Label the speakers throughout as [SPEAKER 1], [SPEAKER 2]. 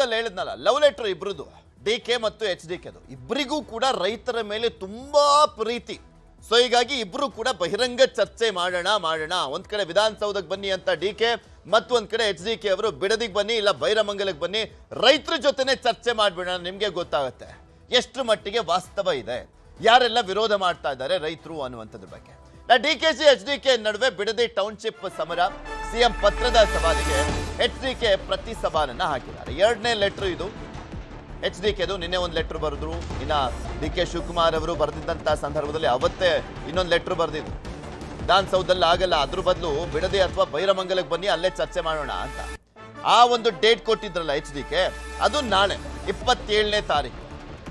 [SPEAKER 1] ಆರಂಭದಲ್ಲಿ ಹೇಳಿದ್ನಲ್ಲ, love letter ಇಬ್ರದು, D K ಮತ್ತು ಎಚ್ ಡಿ ಕೆ ಇಬ್ಬರಿಗೂ ಕೂಡ ರೈತರ ಮೇಲೆ ತುಂಬಾ ಪ್ರೀತಿ. ಸೊ ಹೀಗಾಗಿ ಇಬ್ರು ಕೂಡ ಬಹಿರಂಗ ಚರ್ಚೆ ಮಾಡೋಣ. ಒಂದ್ ಕಡೆ ವಿಧಾನಸೌಧಕ್ಕೆ ಬನ್ನಿ ಅಂತ ಡಿ ಕೆ, ಮತ್ತೊಂದ್ ಕಡೆ ಎಚ್ ಡಿ ಕೆ ಅವರು ಬಿಡದಿಗೆ ಬನ್ನಿ, ಇಲ್ಲ ಬೈರಮಂಗಲಕ್ಕೆ ಬನ್ನಿ, ರೈತರ ಜೊತೆನೆ ಚರ್ಚೆ ಮಾಡ್ಬಿಡೋಣ. ನಿಮ್ಗೆ ಗೊತ್ತಾಗುತ್ತೆ ಎಷ್ಟು ಮಟ್ಟಿಗೆ ವಾಸ್ತವ ಇದೆ, ಯಾರೆಲ್ಲ ವಿರೋಧ ಮಾಡ್ತಾ ಇದ್ದಾರೆ ರೈತರು ಅನ್ನುವಂಥದ್ರ ಬಗ್ಗೆ. D K C H D K ನಡುವೆ ಬಿಡದಿ ಟೌನ್ಶಿಪ್ ಸಮರ, ಸಿಎಂ ಪತ್ರದ ಸವಾಲಿಗೆ ಎಚ್ ಡಿ ಕೆ ಪ್ರತಿ ಸವಾಲನ್ನ ಹಾಕಿದ್ದಾರೆ. ಎರಡನೇ ಲೆಟರ್ ಇದು ಎಚ್ ಡಿ ಕೆದು. ನಿನ್ನೆ ಒಂದು ಲೆಟರ್ ಬರೆದ್ರು, ಇನ್ನ ಡಿ ಕೆ ಶಿವಕುಮಾರ್ ಅವರು ಬರೆದಿದ್ದಂತ ಸಂದರ್ಭದಲ್ಲಿ ಅವತ್ತೇ ಇನ್ನೊಂದು ಲೆಟರ್ ಬರೆದಿದ್ರು, ವಿಧಾನಸೌಧದಲ್ಲಿ ಆಗಲ್ಲ, ಅದ್ರ ಬದಲು ಬಿಡದಿ ಅಥವಾ ಬೈರಮಂಗಲಕ್ಕೆ ಬನ್ನಿ, ಅಲ್ಲೇ ಚರ್ಚೆ ಮಾಡೋಣ ಅಂತ. ಆ ಒಂದು ಡೇಟ್ ಕೊಟ್ಟಿದ್ರಲ್ಲ ಎಚ್ ಡಿ ಕೆ, ಅದು ನಾಳೆ 27ನೇ ತಾರೀಕು.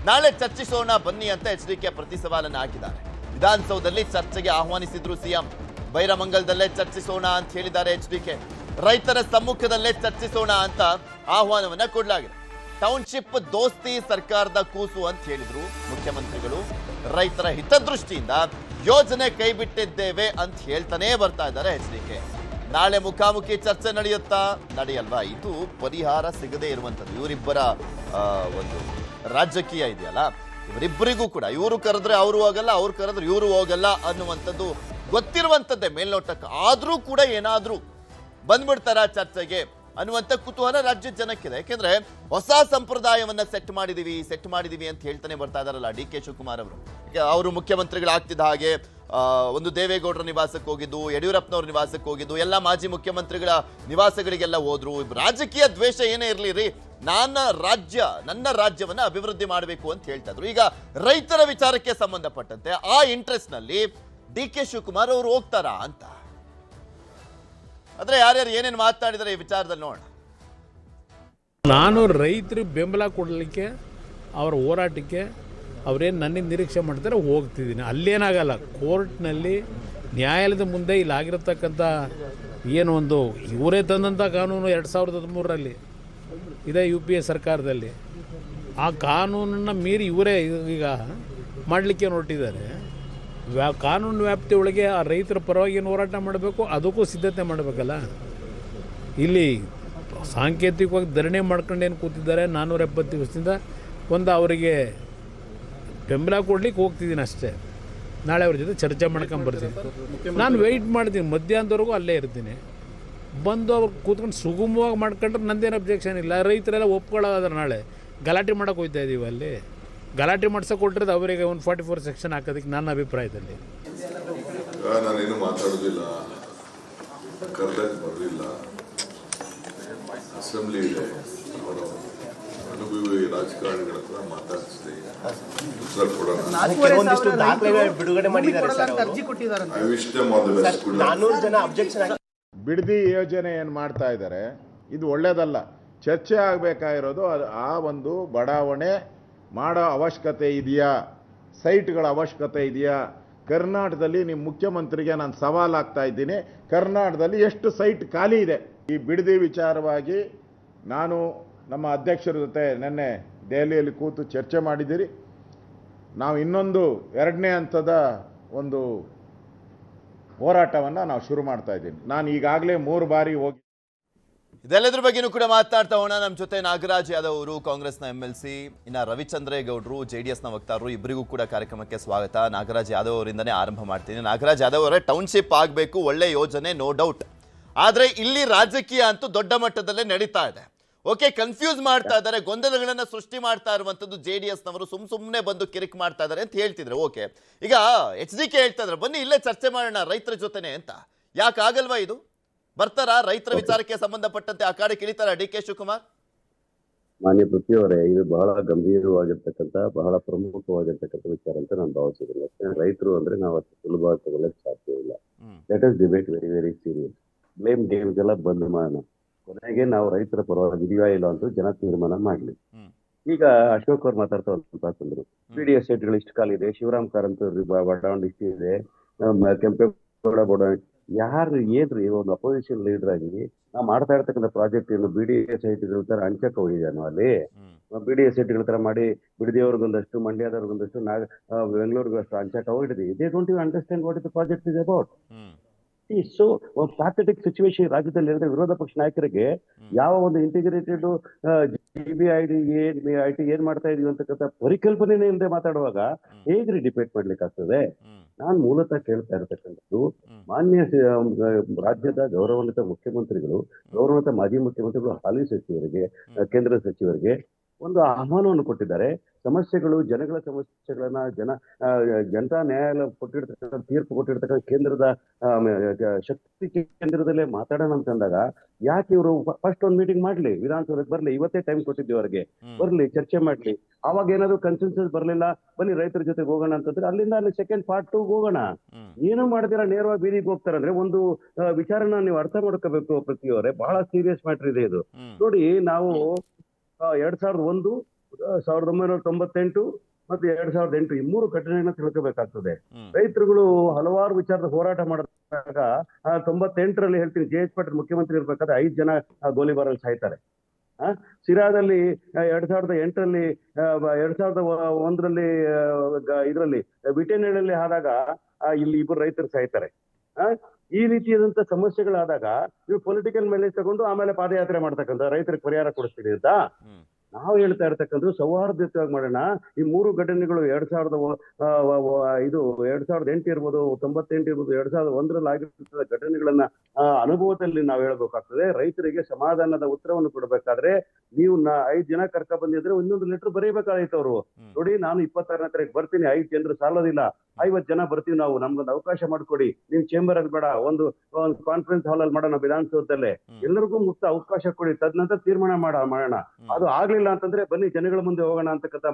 [SPEAKER 1] ನಾಳೆ ಚರ್ಚಿಸೋಣ ಬನ್ನಿ ಅಂತ ಎಚ್ ಡಿ ಕೆ ಪ್ರತಿ ಸವಾಲನ್ನ ಹಾಕಿದ್ದಾರೆ. ವಿಧಾನಸೌಧದಲ್ಲಿ ಚರ್ಚೆಗೆ ಆಹ್ವಾನಿಸಿದ್ರು ಸಿಎಂ, ಬೈರಮಂಗಲದಲ್ಲೇ ಚರ್ಚಿಸೋಣ ಅಂತ ಹೇಳಿದ್ದಾರೆ ಎಚ್ ಡಿ ಕೆ. ರೈತರ ಸಮ್ಮುಖದಲ್ಲೇ ಚರ್ಚಿಸೋಣ ಅಂತ ಆಹ್ವಾನವನ್ನ ಕೊಡಲಾಗಿದೆ. ಟೌನ್ಶಿಪ್ ದೋಸ್ತಿ ಸರ್ಕಾರದ ಕೂಸು ಅಂತ ಹೇಳಿದ್ರು ಮುಖ್ಯಮಂತ್ರಿಗಳು. ರೈತರ ಹಿತದೃಷ್ಟಿಯಿಂದ ಯೋಜನೆ ಕೈಬಿಟ್ಟಿದ್ದೇವೆ ಅಂತ ಹೇಳ್ತಾನೆ ಬರ್ತಾ ಇದ್ದಾರೆ ಎಚ್ ಡಿ ಕೆ. ನಾಳೆ ಮುಖಾಮುಖಿ ಚರ್ಚೆ ನಡೆಯಲ್ವಾ? ಇದು ಪರಿಹಾರ ಸಿಗದೆ ಇರುವಂತದ್ದು. ಇವರಿಬ್ಬರ ಒಂದು ರಾಜಕೀಯ ಇದೆಯಲ್ಲ, ಇವರಿಬ್ಬರಿಗೂ ಕೂಡ ಇವರು ಕರೆದ್ರೆ ಅವರು ಹೋಗಲ್ಲ, ಅವ್ರು ಕರೆದ್ರೆ ಇವರು ಹೋಗಲ್ಲ ಅನ್ನುವಂಥದ್ದು ಗೊತ್ತಿರುವಂಥದ್ದೇ ಮೇಲ್ನೋಟಕ್ಕೆ. ಆದ್ರೂ ಕೂಡ ಏನಾದ್ರೂ ಬಂದ್ಬಿಡ್ತಾರ ಚರ್ಚೆಗೆ ಅನ್ನುವಂಥ ಕುತೂಹಲ ರಾಜ್ಯದ ಜನಕ್ಕಿದೆ. ಯಾಕೆಂದ್ರೆ ಹೊಸ ಸಂಪ್ರದಾಯವನ್ನ ಸೆಟ್ ಮಾಡಿದೀವಿ ಅಂತ ಹೇಳ್ತಾನೆ ಬರ್ತಾ ಇದಾರಲ್ಲ ಡಿ ಕೆ ಶಿವಕುಮಾರ್ ಅವರು. ಅವರು ಮುಖ್ಯಮಂತ್ರಿಗಳಾಗ್ತಿದ್ದ ಹಾಗೆ ಒಂದು ದೇವೇಗೌಡರ ನಿವಾಸಕ್ಕೆ ಹೋಗಿದ್ದು, ಯಡಿಯೂರಪ್ಪನವ್ರ ನಿವಾಸಕ್ಕೆ ಹೋಗಿದ್ದು, ಎಲ್ಲ ಮಾಜಿ ಮುಖ್ಯಮಂತ್ರಿಗಳ ನಿವಾಸಗಳಿಗೆಲ್ಲ ಹೋದ್ರು. ರಾಜಕೀಯ ದ್ವೇಷ ಏನೇ ಇರ್ಲಿ ರೀ, ನನ್ನ ರಾಜ್ಯವನ್ನ ಅಭಿವೃದ್ಧಿ ಮಾಡಬೇಕು ಅಂತ ಹೇಳ್ತಾ ಇದ್ರು. ಈಗ ರೈತರ ವಿಚಾರಕ್ಕೆ ಸಂಬಂಧಪಟ್ಟಂತೆ ಆ ಇಂಟ್ರೆಸ್ಟ್ ನಲ್ಲಿ ಡಿ ಕೆ ಶಿವಕುಮಾರ್ ಅವರು ಹೋಗ್ತಾರಾ ಅಂತ. ಆದ್ರೆ ಯಾರ್ಯಾರು ಏನೇನು ಮಾತನಾಡಿದರೆ ಈ ವಿಚಾರದಲ್ಲಿ ನೋಡೋಣ.
[SPEAKER 2] ನಾನು ರೈತರಿಗೆ ಬೆಂಬಲ ಕೊಡಲಿಕ್ಕೆ, ಅವರ ಹೋರಾಟಕ್ಕೆ ಅವರೇನು ನನ್ನಿಂದ ನಿರೀಕ್ಷೆ ಮಾಡ್ತಾರೆ ಹೋಗ್ತಿದ್ದೀನಿ. ಅಲ್ಲೇನಾಗಲ್ಲ, ಕೋರ್ಟ್ನಲ್ಲಿ ನ್ಯಾಯಾಲಯದ ಮುಂದೆ ಇಲ್ಲಿ ಆಗಿರತಕ್ಕಂಥ ಏನು ಒಂದು ಇವರೇ ತಂದಂಥ ಕಾನೂನು 2013ರಲ್ಲಿ ಇದೆ UPA ಸರ್ಕಾರದಲ್ಲಿ, ಆ ಕಾನೂನನ್ನು ಮೀರಿ ಇವರೇ ಈಗ ಮಾಡಲಿಕ್ಕೆ ಹೊರಟಿದ್ದಾರೆ. ಕಾನೂನು ವ್ಯಾಪ್ತಿ ಒಳಗೆ ಆ ರೈತರ ಪರವಾಗಿ ಏನು ಹೋರಾಟ ಮಾಡಬೇಕು, ಅದಕ್ಕೂ ಸಿದ್ಧತೆ ಮಾಡಬೇಕಲ್ಲ. ಇಲ್ಲಿ ಸಾಂಕೇತಿಕವಾಗಿ ಧರಣಿ ಮಾಡ್ಕೊಂಡು ಏನು ಕೂತಿದ್ದಾರೆ 470 ದಿವಸದಿಂದ, ಒಂದು ಅವರಿಗೆ ಬೆಂಬಲ ಕೊಡ್ಲಿಕ್ಕೆ ಹೋಗ್ತಿದ್ದೀನಿ ಅಷ್ಟೇ. ನಾಳೆ ಅವ್ರ ಜೊತೆ ಚರ್ಚೆ ಮಾಡ್ಕೊಂಬರ್ತೀನಿ. ನಾನು ವೆಯ್ಟ್ ಮಾಡ್ತೀನಿ, ಮಧ್ಯಾಹ್ನದವರೆಗೂ ಅಲ್ಲೇ ಇರ್ತೀನಿ. ಬಂದು ಅವ್ರು ಕೂತ್ಕೊಂಡು ಸುಗಮವಾಗಿ ಮಾಡ್ಕೊಂಡ್ರೆ ನಂದೇನು ಅಬ್ಜೆಕ್ಷನ್ ಇಲ್ಲ. ರೈತರೆಲ್ಲ ಒಪ್ಕೊಳ್ಳೋದಾದ್ರೆ ನಾಳೆ ಗಲಾಟೆ ಮಾಡೋಕೆ ಹೋಗ್ತಾ ಇದ್ದೀವಿ. ಅಲ್ಲಿ ಗಲಾಟೆ ಮಾಡ್ಸೋಕೆ ಕೊಟ್ಟಿರೋದು ಅವರಿಗೆ 144 ಸೆಕ್ಷನ್ ಹಾಕೋದಕ್ಕೆ ನನ್ನ ಅಭಿಪ್ರಾಯದಲ್ಲಿ.
[SPEAKER 3] ನಾನೇನು ಮಾತಾಡೋದಿಲ್ಲ, ಕರ್ನಾಟಕ ಬರಲಿಲ್ಲ, ಅಸೆಂಬ್ಲಿ ಇದೆ, ಅವರ ಅನುಭವಿ ರಾಜಕಾರಣಿಗಳ ಹತ್ರ ಮಾತಾಡಿಸಿದೆ, ಉತ್ತರ ಕೊಡೋಣ.
[SPEAKER 4] ಬಿಡದಿ ಯೋಜನೆ ಏನು ಮಾಡ್ತಾ ಇದ್ದಾರೆ ಇದು ಒಳ್ಳೇದಲ್ಲ. ಚರ್ಚೆ ಆಗಬೇಕಾಗಿರೋದು ಆ ಒಂದು ಬಡಾವಣೆ ಮಾಡೋ ಅವಶ್ಯಕತೆ ಇದೆಯಾ, ಸೈಟ್ಗಳ ಅವಶ್ಯಕತೆ ಇದೆಯಾ. ಕರ್ನಾಟಕದಲ್ಲಿ ನಿಮ್ಮ ಮುಖ್ಯಮಂತ್ರಿಗೆ ನಾನು ಸವಾಲು ಆಗ್ತಾ ಇದ್ದೀನಿ, ಕರ್ನಾಟಕದಲ್ಲಿ ಎಷ್ಟು ಸೈಟ್ ಖಾಲಿ ಇದೆ. ಈ ಬಿಡದಿ ವಿಚಾರವಾಗಿ ನಾನು ನಮ್ಮ ಅಧ್ಯಕ್ಷರ ಜೊತೆ ನಿನ್ನೆ ದೆಹಲಿಯಲ್ಲಿ ಕೂತು ಚರ್ಚೆ ಮಾಡಿದ್ದೀರಿ. ನಾವು ಇನ್ನೊಂದು 2ನೇ ಹಂತದ ಒಂದು ಹೋರಾಟವನ್ನು ನಾವು ಶುರು ಮಾಡ್ತಾ ಇದ್ದೀನಿ. ನಾನು ಈಗಾಗಲೇ 3 ಬಾರಿ ಹೋಗಿ
[SPEAKER 1] ಇದೆಲ್ಲದ್ರ ಬಗ್ಗೆನೂ ಕೂಡ ಮಾತಾಡ್ತಾ ಹೋಗೋಣ. ನಮ್ಮ ಜೊತೆ ನಾಗರಾಜ್ ಯಾದವ್ ಅವರು, ಕಾಂಗ್ರೆಸ್ನ MLC, ಇನ್ನ ರವಿಚಂದ್ರೇಗೌಡರು, JDS ನ ವಕ್ತಾರರು, ಇಬ್ಬರಿಗೂ ಕೂಡ ಕಾರ್ಯಕ್ರಮಕ್ಕೆ ಸ್ವಾಗತ. ನಾಗರಾಜ್ ಯಾದವ್ ಅವರಿಂದನೇ ಆರಂಭ ಮಾಡ್ತೀನಿ. ನಾಗರಾಜ್ ಯಾದವ್ ಅವರೇ, ಟೌನ್ಶಿಪ್ ಆಗಬೇಕು, ಒಳ್ಳೆ ಯೋಜನೆ, ನೋ ಡೌಟ್. ಆದ್ರೆ ಇಲ್ಲಿ ರಾಜಕೀಯ ಅಂತೂ ದೊಡ್ಡ ಮಟ್ಟದಲ್ಲೇ ನಡೀತಾ ಇದೆ. ಓಕೆ, ಕನ್ಫ್ಯೂಸ್ ಮಾಡ್ತಾ ಇದ್ದಾರೆ, ಗೊಂದಲಗಳನ್ನ ಸೃಷ್ಟಿ ಮಾಡ್ತಾ ಇರುವಂತದ್ದು JDS ನವರು ಸುಮ್ಮನೆ ಬಂದು ಕಿರಿಕ್ ಮಾಡ್ತಾ ಇದ್ದಾರೆ ಅಂತ ಹೇಳ್ತಿದ್ರೆ. ಓಕೆ, ಈಗ HDK ಹೇಳ್ತಾ ಇದ್ದಾರೆ ಬನ್ನಿ ಇಲ್ಲೇ ಚರ್ಚೆ ಮಾಡೋಣ ರೈತರ ಜೊತೆನೆ ಅಂತ. ಯಾಕೆ ಆಗಲ್ವಾ ಇದು? ಬರ್ತಾರಾ ರೈತರ ವಿಚಾರಕ್ಕೆ ಸಂಬಂಧಪಟ್ಟಂತೆ ಆ ಕಾಡೆ ಕಿಳಿತಾರ ಡಿ ಕೆ ಶಿವಕುಮಾರ್?
[SPEAKER 5] ಮಾನ್ಯ ಪೃಥ್ವಿಯವರೇ, ಇದು ಬಹಳ ಗಂಭೀರವಾಗಿರ್ತಕ್ಕಂಥ, ಬಹಳ ಪ್ರಮುಖವಾಗಿರ್ತಕ್ಕಂಥ ವಿಚಾರ ಅಂತ ನಾನು ಭಾವಿಸಿದ್ದೀನಿ. ರೈತರು ಅಂದ್ರೆ ನಾವು ಅಷ್ಟು ಸುಲಭವಾಗಿ ತಗೊಳ್ಳಕ್ಕೆ ಸಾಧ್ಯ ಇಲ್ಲ. Let us debate very very serious. Blame games ಎಲ್ಲ ಬಂದ್ ಮಾಡೋಣ. ಕೊನೆಗೆ ನಾವು ರೈತರ ಪರವಾಗಿ ಇದೆಯಾ ಇಲ್ಲ ಅಂತ ಜನ ತೀರ್ಮಾನ ಮಾಡ್ಲಿ. ಈಗ ಅಶೋಕ್ ಅವ್ರು ಮಾತಾಡ್ತಾ ಅಂತಂದ್ರು, PDS ಸೈಟ್ಗಳು ಇಷ್ಟು ಖಾಲಿ ಇದೆ, ಶಿವರಾಮ್ ಕಾರಂತೂರ್ ಬಡಾವಣೆ ಇಷ್ಟು ಇದೆ, ಕೆಂಪೇಗೌಡ ಬಡಾವಣೆ. ಯಾರು ಏನ್ರಿ ಒಂದು ಅಪೋಸಿಷನ್ ಲೀಡರ್ ಆಗಿ ನಾವು ಮಾಡ್ತಾ ಇರ್ತಕ್ಕಂಥ ಪ್ರಾಜೆಕ್ಟ್ ಏನು BDS ಸೈಟ್ಗಳ ತರ ಹಂಚಕ್ ಹೋಗಿದ್ದಾನು. ಅಲ್ಲಿ BDS ಸೈಟ್ಗಳ ತರ ಮಾಡಿ ಬಿಡದಿಯವ್ರಿಗೊಂದಷ್ಟು, ಮಂಡ್ಯದವ್ರಿಗೊಂದಷ್ಟು, ಬೆಂಗಳೂರಿಗೂ ಅಷ್ಟು ಹಂಚಕ್ ಹೋಗಿದ್ದೀವಿ. They don't you understand what is the project is about. So pathetic situation ರಾಜ್ಯದಲ್ಲಿ ಇರೋದ್ರೆ ವಿರೋಧ ಪಕ್ಷ ನಾಯಕರಿಗೆ ಯಾವ ಒಂದು ಇಂಟಿಗ್ರೇಟೆಡ್ GBIT ಏನ್ ಮಾಡ್ತಾ ಇದೀವಿ ಅಂತಕ್ಕಂಥ ಪರಿಕಲ್ಪನೆನೇ ಇಲ್ಲದೆ ಮಾತಾಡುವಾಗ ಹೇಗ್ರಿ ಡಿಬೇಟ್ ಮಾಡ್ಲಿಕ್ಕೆ ಆಗ್ತದೆ? ನಾನು ಮೂಲತಃ ಕೇಳ್ತಾ ಇರತಕ್ಕಂಥದ್ದು, ಮಾನ್ಯ ರಾಜ್ಯದ ಗೌರವಾನ್ವಿತ ಮುಖ್ಯಮಂತ್ರಿಗಳು, ಗೌರವಾನ್ವಿತ ಮಾಜಿ ಮುಖ್ಯಮಂತ್ರಿಗಳು, ಹಾಲಿ ಸಚಿವರಿಗೆ, ಕೇಂದ್ರ ಸಚಿವರಿಗೆ ಒಂದು ಆಹ್ವಾನವನ್ನು ಕೊಟ್ಟಿದ್ದಾರೆ. ಸಮಸ್ಯೆಗಳು, ಜನಗಳ ಸಮಸ್ಯೆಗಳನ್ನ ಜನತಾ ನ್ಯಾಯಾಲಯ ಕೊಟ್ಟಿರ್ತಕ್ಕಂಥ ತೀರ್ಪು ಕೊಟ್ಟಿರ್ತಕ್ಕಂಥ ಕೇಂದ್ರದ ಶಕ್ತಿ ಕೇಂದ್ರದಲ್ಲೇ ಮಾತಾಡೋಣ ಅಂತಂದಾಗ ಯಾಕೆ ಇವರು ಫಸ್ಟ್ ಒಂದು ಮೀಟಿಂಗ್ ಮಾಡ್ಲಿ, ವಿಧಾನಸೌಧಕ್ಕೆ ಬರ್ಲಿ, ಇವತ್ತೇ ಟೈಮ್ ಕೊಟ್ಟಿದ್ದೀವಿ ಅವ್ರಿಗೆ, ಬರ್ಲಿ, ಚರ್ಚೆ ಮಾಡ್ಲಿ. ಅವಾಗ ಏನಾದ್ರು ಕನ್ಸೆನ್ಸಸ್ ಬರ್ಲಿಲ್ಲ, ಬನ್ನಿ ರೈತರ ಜೊತೆಗೆ ಹೋಗೋಣ ಅಂತಂದ್ರೆ ಅಲ್ಲಿಂದ ಅಲ್ಲಿ ಸೆಕೆಂಡ್ ಪಾರ್ಟ್ 2 ಹೋಗೋಣ. ಏನು ಮಾಡಿದಿರ ನೇರವಾಗಿ ಬೀದಿಗೆ ಹೋಗ್ತಾರಂದ್ರೆ ಒಂದು ವಿಚಾರನ ನೀವು ಅರ್ಥ ಮಾಡ್ಕೋಬೇಕು ಪ್ರತಿಯವರೇ. ಬಹಳ ಸೀರಿಯಸ್ ಮ್ಯಾಟರ್ ಇದೆ ಇದು. ನೋಡಿ, ನಾವು 2001, 1998 ಮತ್ತು 2008 ಈ 3 ಘಟನೆಗಳನ್ನ ತಿಳ್ಕೋಬೇಕಾಗ್ತದೆ. ರೈತರುಗಳು ಹಲವಾರು ವಿಚಾರದ ಹೋರಾಟ ಮಾಡಿದಾಗ 98ರಲ್ಲಿ ಹೇಳ್ತೀನಿ, JH ಪಾಟೀಲ್ ಮುಖ್ಯಮಂತ್ರಿ ಇರ್ಬೇಕಾದ್ರೆ 5 ಜನ ಗೋಲಿಬಾರಲ್ಲಿ ಸಾಯ್ತಾರೆ. ಸಿರಾದಲ್ಲಿ 2008ರಲ್ಲಿ 2001ರಲ್ಲಿ ಇದರಲ್ಲಿ ಬಿಟೇನಹಳ್ಳಿಯಲ್ಲಿ ಆದಾಗ ಇಲ್ಲಿ 2 ರೈತರು ಸಾಯ್ತಾರೆ. ಈ ರೀತಿಯಾದಂತ ಸಮಸ್ಯೆಗಳಾದಾಗ ನೀವು ಪೊಲಿಟಿಕಲ್ ಮೇಲೆ ತಗೊಂಡು ಆಮೇಲೆ ಪಾದಯಾತ್ರೆ ಮಾಡ್ತಕ್ಕಂಥ ರೈತರಿಗೆ ಪರಿಹಾರ ಕೊಡಿಸ್ತೀರಿ ಅಂತ ನಾವು ಹೇಳ್ತಾ ಇರ್ತಕ್ಕಂಥ ಸೌಹಾರ್ದಯುತವಾಗಿ ಮಾಡೋಣ. ಈ 3 ಘಟನೆಗಳು 2008 ಇರ್ಬೋದು, 98 ಇರ್ಬೋದು, 2001ರಲ್ಲಿ ಆಗಿರ್ತಕ್ಕಂಥ ಘಟನೆಗಳನ್ನ ಅನುಭವದಲ್ಲಿ ನಾವು ಹೇಳ್ಬೇಕಾಗ್ತದೆ. ರೈತರಿಗೆ ಸಮಾಧಾನದ ಉತ್ತರವನ್ನು ಕೊಡ್ಬೇಕಾದ್ರೆ ನೀವು 5 ಜನ ಕರ್ಕ ಬಂದಿದ್ರೆ ಇನ್ನೊಂದು ಲೆಟರ್ ಬರೀಬೇಕಾಗಿತ್ತು ಅವರು. ನೋಡಿ, ನಾನು 26ನೇ ತಾರೀಕು ಬರ್ತೀನಿ, 5 ಜನರು ಸಾಲೋದಿಲ್ಲ, 50 ಜನ ಬರ್ತೀವಿ ನಾವು, ನಮ್ಗೊಂದು ಅವಕಾಶ ಮಾಡ್ಕೊಡಿ, ನೀವು ಚೇಂಬರ್ ಅಲ್ಲಿ ಬೇಡ, ಒಂದು ಕಾನ್ಫರೆನ್ಸ್ ಹಾಲ್ ಅಲ್ಲಿ ಮಾಡೋಣ, ವಿಧಾನಸೌಧದಲ್ಲೇ ಎಲ್ಲರಿಗೂ ಮುಕ್ತ ಅವಕಾಶ ಕೊಡಿ, ತದನಂತರ ತೀರ್ಮಾನ ಮಾಡೋಣ. ಅದು ಆಗ್ಲಿಲ್ಲ ಅಂತಂದ್ರೆ ಬನ್ನಿ ಜನಗಳ ಮುಂದೆ ಹೋಗೋಣ ಅಂತಕ್ಕಂಥ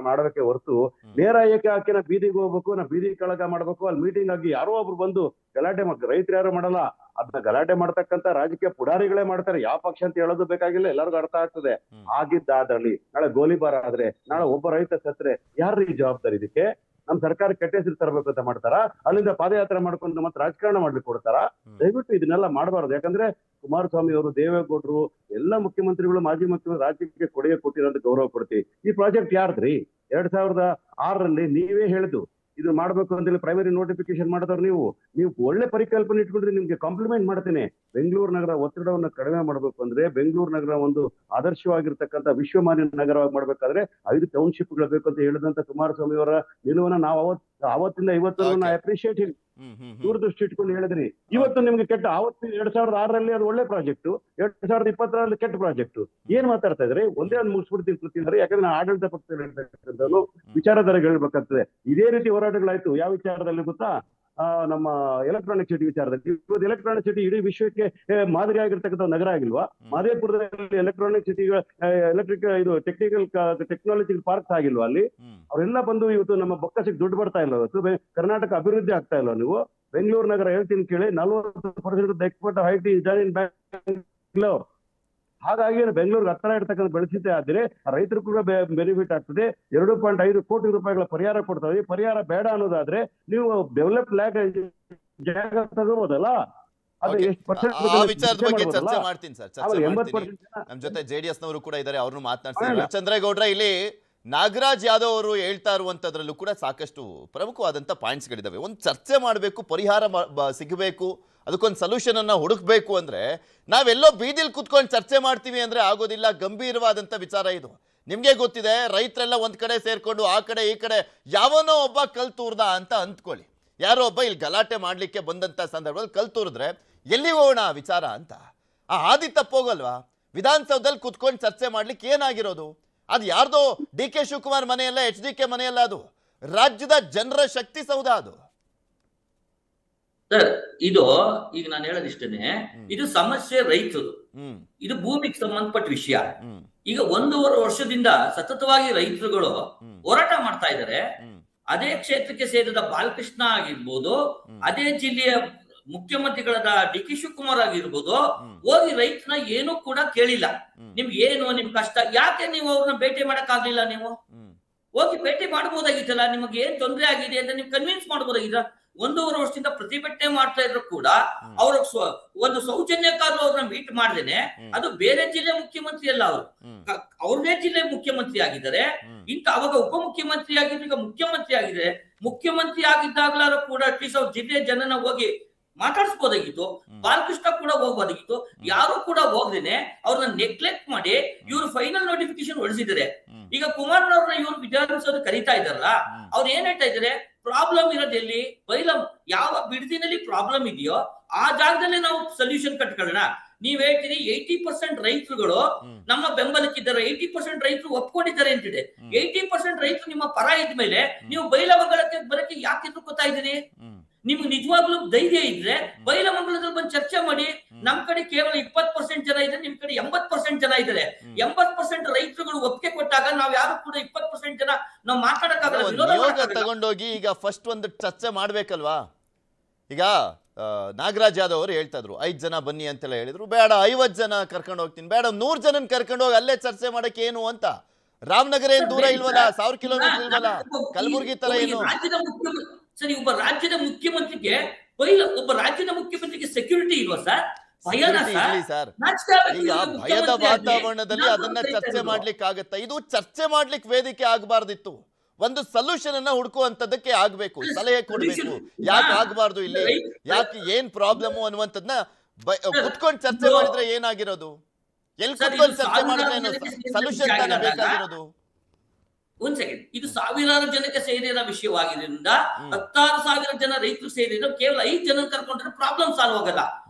[SPEAKER 5] ಮಾಡಬೇಕೆ ಹೊರತು ನೇರ ಏಕಾಕಿನ ಬೀದಿಗೆ ಹೋಗ್ಬೇಕು, ನಾ ಬೀದಿ ಕಳಗ ಮಾಡ್ಬೇಕು, ಅಲ್ಲಿ ಮೀಟಿಂಗ್ ಆಗಿ ಯಾರೋ ಒಬ್ರು ಬಂದು ಗಲಾಟೆ ರೈತರು ಯಾರು ಮಾಡಲ್ಲ. ಅದನ್ನ ಗಲಾಟೆ ಮಾಡ್ತಕ್ಕಂಥ ರಾಜಕೀಯ ಪುಡಾರಿಗಳೇ ಮಾಡ್ತಾರೆ. ಯಾವ ಪಕ್ಷ ಅಂತ ಹೇಳೋದು ಬೇಕಾಗಿಲ್ಲ, ಎಲ್ಲರಿಗೂ ಅರ್ಥ ಆಗ್ತದೆ. ಆಗಿದ್ದಾದ್ರಲ್ಲಿ ನಾಳೆ ಗೋಲಿಬಾರ ಆದ್ರೆ, ನಾಳೆ ಒಬ್ಬ ರೈತ ಸತ್ರೆ ಯಾರು ಈ ಜವಾಬ್ದಾರಿ? ಇದಕ್ಕೆ ನಮ್ ಸರ್ಕಾರ ಕೆಟ್ಟ ಹೆಸರು ತರಬೇಕು ಅಂತ ಮಾಡ್ತಾರ? ಅಲ್ಲಿಂದ ಪಾದಯಾತ್ರೆ ಮಾಡ್ಕೊಂಡು ಮತ್ತೆ ರಾಜಕಾರಣ ಮಾಡ್ಲಿಕ್ಕೆ ಕೊಡ್ತಾರ? ದಯವಿಟ್ಟು ಇದನ್ನೆಲ್ಲ ಮಾಡಬಾರ್ದು. ಯಾಕಂದ್ರೆ ಕುಮಾರಸ್ವಾಮಿ ಅವರು, ದೇವೇಗೌಡರು, ಎಲ್ಲ ಮುಖ್ಯಮಂತ್ರಿಗಳು, ಮಾಜಿ ಮುಖ್ಯಮಂತ್ರಿ ರಾಜ್ಯಕ್ಕೆ ಕೊಡುಗೆ ಕೊಟ್ಟಿರೋದು ಗೌರವ ಕೊಡ್ತೀವಿ. ಈ ಪ್ರಾಜೆಕ್ಟ್ ಯಾರ್ದ್ರಿ? 2006ರಲ್ಲಿ ನೀವೇ ಹೇಳಿದ್ದು ಇದು ಮಾಡ್ಬೇಕು ಅಂತೇಳಿ ಪ್ರೈಮರಿ ನೋಟಿಫಿಕೇಶನ್ ಮಾಡಿದವ್ರು ನೀವು ಒಳ್ಳೆ ಪರಿಕಲ್ಪನೆ ಇಟ್ಕೊಂಡ್ರೆ ನಿಮ್ಗೆ ಕಾಂಪ್ಲಿಮೆಂಟ್ ಮಾಡ್ತೇನೆ. ಬೆಂಗಳೂರು ನಗರ ಒತ್ತಡವನ್ನ ಕಡಿಮೆ ಮಾಡ್ಬೇಕು ಅಂದ್ರೆ, ಬೆಂಗಳೂರು ನಗರ ಒಂದು ಆದರ್ಶವಾಗಿರ್ತಕ್ಕಂಥ ವಿಶ್ವಮಾನ್ಯ ನಗರವಾಗಿ ಮಾಡ್ಬೇಕಾದ್ರೆ 5 ಟೌನ್ಶಿಪ್ಗಳು ಬೇಕು ಅಂತ ಹೇಳಿದಂತ ಕುಮಾರಸ್ವಾಮಿ ಅವರ ನಿಲುವನ್ನ ನಾವು ಅವತ್ತಿಂದ ಇವತ್ತವರೆಗೂ ಅಪ್ರಿಶಿಯೇಟ್ ದೂರದೃಷ್ಟಿ ಇಟ್ಕೊಂಡು ಹೇಳಿದ್ರಿ. ಇವತ್ತು ನಿಮ್ಗೆ ಕೆಟ್ಟ, ಅವತ್ತು 2006ರಲ್ಲಿ ಅದು ಒಳ್ಳೆ ಪ್ರಾಜೆಕ್ಟ್, 2020ರಲ್ಲಿ ಕೆಟ್ಟ ಪ್ರಾಜೆಕ್ಟ್. ಏನ್ ಮಾತಾಡ್ತಾ ಇದ್ರಿ? ಒಂದೇ ಒಂದು ಮುಗಿಸ್ಬಿಡ್ತೀನಿ ಪ್ರತಿನಿಧಿ, ಯಾಕಂದ್ರೆ ನಾನು ಆಡಳಿತ ಪಕ್ಷದಲ್ಲಿ ಹೇಳ್ತಕ್ಕಂಥದ್ದು ವಿಚಾರಧಾರೆಗೆ ಹೇಳ್ಬೇಕಾಗ್ತದೆ. ಇದೇ ರೀತಿ ಹೋರಾಟಗಳಾಯ್ತು. ಯಾವ ವಿಚಾರದಲ್ಲಿ ಗೊತ್ತಾ? ನಮ್ಮ ಎಲೆಕ್ಟ್ರಾನಿಕ್ ಸಿಟಿ ವಿಚಾರದಲ್ಲಿ. ಇವತ್ತು ಎಲೆಕ್ಟ್ರಾನಿಕ್ ಸಿಟಿ ಇಡೀ ವಿಶ್ವಕ್ಕೆ ಮಾದರಿ ಆಗಿರ್ತಕ್ಕಂಥ ನಗರ ಆಗಿಲ್ವಾ? ಮಾದೇಪುರದಲ್ಲಿ ಎಲೆಕ್ಟ್ರಾನಿಕ್ ಸಿಟಿಗಳ ಇದು ಟೆಕ್ನಾಲಜಿ ಪಾರ್ಕ್ಸ್ ಆಗಿಲ್ವಾ? ಅಲ್ಲಿ ಅವರೆಲ್ಲ ಬಂದು ಇವತ್ತು ನಮ್ಮ ಬೊಕ್ಕಸಕ್ಕೆ ದುಡ್ಡು ಬರ್ತಾ ಇಲ್ಲ. ಇವತ್ತು ಕರ್ನಾಟಕ ಅಭಿವೃದ್ಧಿ ಆಗ್ತಾ ಇಲ್ಲ. ನೀವು ಬೆಂಗಳೂರು ನಗರ ಹೇಳ್ತೀನಿ ಕೇಳಿ, 40% export IT is done in Bengaluru. ಹಾಗಾಗಿ ಬೆಂಗಳೂರಿಗೆ ಹತ್ತಿರ ಇರ್ತಕ್ಕಂಥ ಬೆಳೆಸಿದ್ದೆ ಆದ್ರೆ ರೈತರು ಕೂಡ ಬೆನಿಫಿಟ್ ಆಗ್ತದೆ. 2.5 ಕೋಟಿ ರೂಪಾಯಿಗಳ ಪರಿಹಾರ ಕೊಡ್ತಾ ಇದೀವಿ. ಪರಿಹಾರ ಬೇಡ ಅನ್ನೋದಾದ್ರೆ ನೀವು ಡೆವಲಪ್ ಜಾಗ ತಗೋಬೋದಲ್ಲ.
[SPEAKER 1] ವಿಚಾರದ ಬಗ್ಗೆ ಚರ್ಚೆ ಮಾಡ್ತೀನಿ ಸರ್, ಚರ್ಚೆ ಮಾಡ್ತೀನಿ. ನಮ್ ಜೊತೆ JDS ನವರು ಕೂಡ ಇದ್ದಾರೆ, ಅವ್ರನ್ನು ಮಾತನಾಡ್ತೀನಿ. ಚಂದ್ರೇಗೌಡ್ರ, ಇಲ್ಲಿ ನಾಗರಾಜ್ ಯಾದವ್ ಅವರು ಹೇಳ್ತಾ ಇರುವಂತದ್ರಲ್ಲೂ ಕೂಡ ಸಾಕಷ್ಟು ಪ್ರಮುಖವಾದಂತ ಪಾಯಿಂಟ್ಸ್ ಗಳಿದಾವೆ. ಒಂದು ಚರ್ಚೆ ಮಾಡಬೇಕು, ಪರಿಹಾರ ಸಿಗಬೇಕು, ಅದಕ್ಕೊಂದು ಸೊಲ್ಯೂಷನ್ ಅನ್ನ ಹುಡುಕ್ಬೇಕು ಅಂದ್ರೆ ನಾವೆಲ್ಲೋ ಬೀದಿಲ್ ಕುತ್ಕೊಂಡು ಚರ್ಚೆ ಮಾಡ್ತೀವಿ ಅಂದ್ರೆ ಆಗೋದಿಲ್ಲ. ಗಂಭೀರವಾದಂತ ವಿಚಾರ ಇದು. ನಿಮ್ಗೆ ಗೊತ್ತಿದೆ, ರೈತರೆಲ್ಲ ಒಂದ್ ಕಡೆ ಸೇರ್ಕೊಂಡು ಆ ಕಡೆ ಈ ಕಡೆ ಯಾವನೋ ಒಬ್ಬ ಕಲ್ ತೂರ್ದ ಅಂತ ಅಂದ್ಕೊಳ್ಳಿ. ಯಾರೋ ಒಬ್ಬ ಇಲ್ಲಿ ಗಲಾಟೆ ಮಾಡ್ಲಿಕ್ಕೆ ಬಂದಂತ ಸಂದರ್ಭದಲ್ಲಿ ಕಲ್ ತೂರಿದ್ರೆ ಎಲ್ಲಿ ಹೋಗೋಣ ವಿಚಾರ ಅಂತ ಆ ಹಾದಿ ತಪ್ಪೋಗಲ್ವಾ? ವಿಧಾನಸೌಧದಲ್ಲಿ ಕುತ್ಕೊಂಡು ಚರ್ಚೆ ಮಾಡ್ಲಿಕ್ಕೆ ಏನಾಗಿರೋದು? ಅದು ಯಾರ್ದೋ DK ಶಿವಕುಮಾರ್ ಮನೆಯಲ್ಲ, HDK ಮನೆಯಲ್ಲ, ಅದು ರಾಜ್ಯದ ಜನರ ಶಕ್ತಿ ಸೌಧ. ಅದು
[SPEAKER 6] ಸರ್, ಇದು ಈಗ ನಾನು ಹೇಳೋದಿಷ್ಟೇನೆ, ಇದು ಸಮಸ್ಯೆ ರೈತರು, ಇದು ಭೂಮಿಗೆ ಸಂಬಂಧಪಟ್ಟ ವಿಷಯ. ಈಗ 1.5 ವರ್ಷದಿಂದ ಸತತವಾಗಿ ರೈತರುಗಳು ಹೋರಾಟ ಮಾಡ್ತಾ ಇದ್ದಾರೆ. ಅದೇ ಕ್ಷೇತ್ರಕ್ಕೆ ಸೇರಿದ ಬಾಲಕೃಷ್ಣ ಆಗಿರ್ಬೋದು, ಅದೇ ಜಿಲ್ಲೆಯ ಮುಖ್ಯಮಂತ್ರಿಗಳಾದ DK ಶಿವಕುಮಾರ್ ಆಗಿರ್ಬೋದು, ಹೋಗಿ ರೈತನ ಏನೂ ಕೂಡ ಕೇಳಿಲ್ಲ. ನಿಮ್ಗೆ ಏನು ನಿಮ್ ಕಷ್ಟ, ಯಾಕೆ ನೀವು ಅವ್ರನ್ನ ಭೇಟಿ ಮಾಡಕ್ ಆಗ್ಲಿಲ್ಲ? ನೀವು ಹೋಗಿ ಭೇಟಿ ಮಾಡಬಹುದಾಗಿತ್ತಲ್ಲ. ನಿಮ್ಗೆ ಏನ್ ತೊಂದರೆ ಆಗಿದೆ ಅಂತ ನೀವು ಕನ್ವಿನ್ಸ್ ಮಾಡಬಹುದಾಗಿಲ್ಲ. 1.5 ವರ್ಷದಿಂದ ಪ್ರತಿಭಟನೆ ಮಾಡ್ತಾ ಇದ್ರು ಕೂಡ ಅವ್ರ ಒಂದು ಸೌಜನ್ಯಕ್ಕಾದ್ರೂ ಅವ್ರನ್ನ ಮೀಟ್ ಮಾಡ್ದೇನೆ, ಅದು ಬೇರೆ ಜಿಲ್ಲೆ ಮುಖ್ಯಮಂತ್ರಿ ಅಲ್ಲ, ಅವ್ರದೇ ಜಿಲ್ಲೆ ಮುಖ್ಯಮಂತ್ರಿ ಆಗಿದ್ದಾರೆ. ಅವಾಗ ಉಪಮುಖ್ಯಮಂತ್ರಿ ಆಗಿದ್ರು, ಈಗ ಮುಖ್ಯಮಂತ್ರಿ ಆಗಿದ್ದಾರೆ. ಮುಖ್ಯಮಂತ್ರಿ ಆಗಿದ್ದಾಗ್ಲಾರು ಕೂಡ ಅಟ್ಲೀಸ್ಟ್ ಅವ್ರ ಜಿಲ್ಲೆಯ ಜನನ ಹೋಗಿ ಮಾತಾಡಿಸ್ಬೋದಾಗಿತ್ತು. ಬಾಲಕೃಷ್ಣ ಕೂಡ ಹೋಗ್ಬೋದಾಗಿತ್ತು. ಯಾರು ಕೂಡ ಹೋಗ್ದೇನೆ ಅವ್ರನ್ನ ನೆಗ್ಲೆಕ್ಟ್ ಮಾಡಿ ಇವ್ರು ಫೈನಲ್ ನೋಟಿಫಿಕೇಶನ್ ಹೊರಡಿಸಿದ್ದಾರೆ. ಈಗ ಕುಮಾರನವ್ರನ್ನ ಇವ್ರು ವಿಧಾನಸೌಧ ಕರೀತಾ ಇದಾರಲ್ಲ, ಅವ್ರು ಏನ್ ಹೇಳ್ತಾ ಇದಾರೆ, ಪ್ರಾಬ್ಲಮ್ ಇರೋದು ಎಲ್ಲಿ, ಯಾವ ಬಿಡದಿನಲ್ಲಿ ಪ್ರಾಬ್ಲಮ್ ಇದೆಯೋ ಆ ಜಾಗದಲ್ಲೇ ನಾವು ಸೊಲ್ಯೂಷನ್ ಕಟ್ಕೊಳ್ಳೋಣ. ನೀವ್ ಹೇಳ್ತೀರಿ 80% ರೈತರುಗಳು ನಮ್ಮ ಬೆಂಬಲಕ್ಕಿದ್ದಾರೆ, 80% ರೈತರು ಒಪ್ಕೊಂಡಿದ್ದಾರೆ ಅಂತಿದೆ. 80% ರೈತರು ನಿಮ್ಮ ಪರ ಇದ್ಮೇಲೆ ನೀವು ಬೈಲಮಂಗಲಕ್ಕೆ ಬರಕ್ಕೆ ಯಾಕೆ ಎದುರ್ಕೋತಾ ಇದ್ದೀರಿ? ನಿಮ್ಗೆ ನಿಜವಾಗ್ಲೂ ಧೈರ್ಯ ಇದ್ರೆ ಬೈಲಮಂಗಲದಲ್ಲಿ ಬಂದು ಚರ್ಚೆ ಮಾಡಿ. ನಮ್ ಕಡೆ ಕೇವಲ 20% ಜನ ಇದ್ರೆ, ನಿಮ್ ಕಡೆ 80% ಜನ ಇದ್ದಾರೆ. 80% ರೈತರುಗಳು ಒಪ್ಪಿಗೆ ಕೊಟ್ಟಾಗ ನಾವ್ ಯಾರು ಕೂಡ 20% ಜನ ನಾವು ಮಾತಾಡಕ್ಕಾಗಲ್ಲ.
[SPEAKER 1] ತಗೊಂಡೋಗಿ ಈಗ ಫಸ್ಟ್ ಒಂದು ಚರ್ಚೆ ಮಾಡ್ಬೇಕಲ್ವಾ? ಈಗ ನಾಗರಾಜ್ ಯಾದವ್ ಅವರು ಹೇಳ್ತಾ ಇದ್ರು 5 ಜನ ಬನ್ನಿ ಅಂತೆಲ್ಲ ಹೇಳಿದ್ರು. ಬೇಡ 50 ಜನ ಕರ್ಕೊಂಡು ಹೋಗ್ತೀನಿ, ಬೇಡ 100 ಜನನ್ ಕರ್ಕೊಂಡು ಹೋಗಿ ಅಲ್ಲೇ ಚರ್ಚೆ ಮಾಡಕ್ಕೆ ಏನು ಅಂತ. ರಾಮನಗರ ಏನ್ ದೂರ ಇಲ್ವಲ್ಲ, 1000 ಕಿಲೋಮೀಟರ್ ಇಲ್ವಲ್ಲ, ಕಲಬುರ್ಗಿ ತರ ಏನು.
[SPEAKER 6] ಸರಿ, ಒಬ್ಬ ರಾಜ್ಯದ ಮುಖ್ಯಮಂತ್ರಿಗೆ ಸೆಕ್ಯೂರಿಟಿ ಇಲ್ವಾ ಸರ್?
[SPEAKER 1] ಸರ್, ಈಗ ಭಯದ ವಾತಾವರಣದಲ್ಲಿ ಅದನ್ನ ಚರ್ಚೆ ಮಾಡ್ಲಿಕ್ಕೆ ಆಗತ್ತ? ಇದು ಚರ್ಚೆ ಮಾಡ್ಲಿಕ್ಕೆ ವೇದಿಕೆ ಆಗಬಾರ್ದಿತ್ತು. ಒಂದು ಸೊಲ್ಯೂಷನ್ ಅನ್ನ ಹುಡುಕುವಂತದಕ್ಕೆ ಆಗ್ಬೇಕು, ಸಲಹೆ ಕೊಡ್ಬೇಕು. ಯಾಕೆ ಆಗ್ಬಾರ್ದು ಇಲ್ಲಿ, ಯಾಕೆ ಏನ್ ಪ್ರಾಬ್ಲಮ್ ಅನ್ನುವಂಥದ್ನ ಕುತ್ಕೊಂಡು ಚರ್ಚೆ ಮಾಡಿದ್ರೆ ಏನಾಗಿರೋದು? ಎಲ್ಲಿ ಕುತ್ಕೊಂಡು ಚರ್ಚೆ ಮಾಡಿದ್ರೆ ಸೊಲ್ಯೂಷನ್ ತಾನೇ ಬೇಕಾಗಿರೋದು?
[SPEAKER 6] ಒಂದ್ ಸೆಕೆಂಡ್, ಇದು ಸಾವಿರಾರು ಜನಕ್ಕೆ ಸೇರಿರೋ ವಿಷಯವಾಗಿರೋದ್ರಿಂದ 16,000 ಜನ ರೈತರು ಸೇರಿರೋ ಕೇವಲ 5 ಜನ ಕರ್ಕೊಂಡ್ರೆ ಪ್ರಾಬ್ಲಮ್ ಸಾಲ್ವ್ ಆಗಲ್ಲ.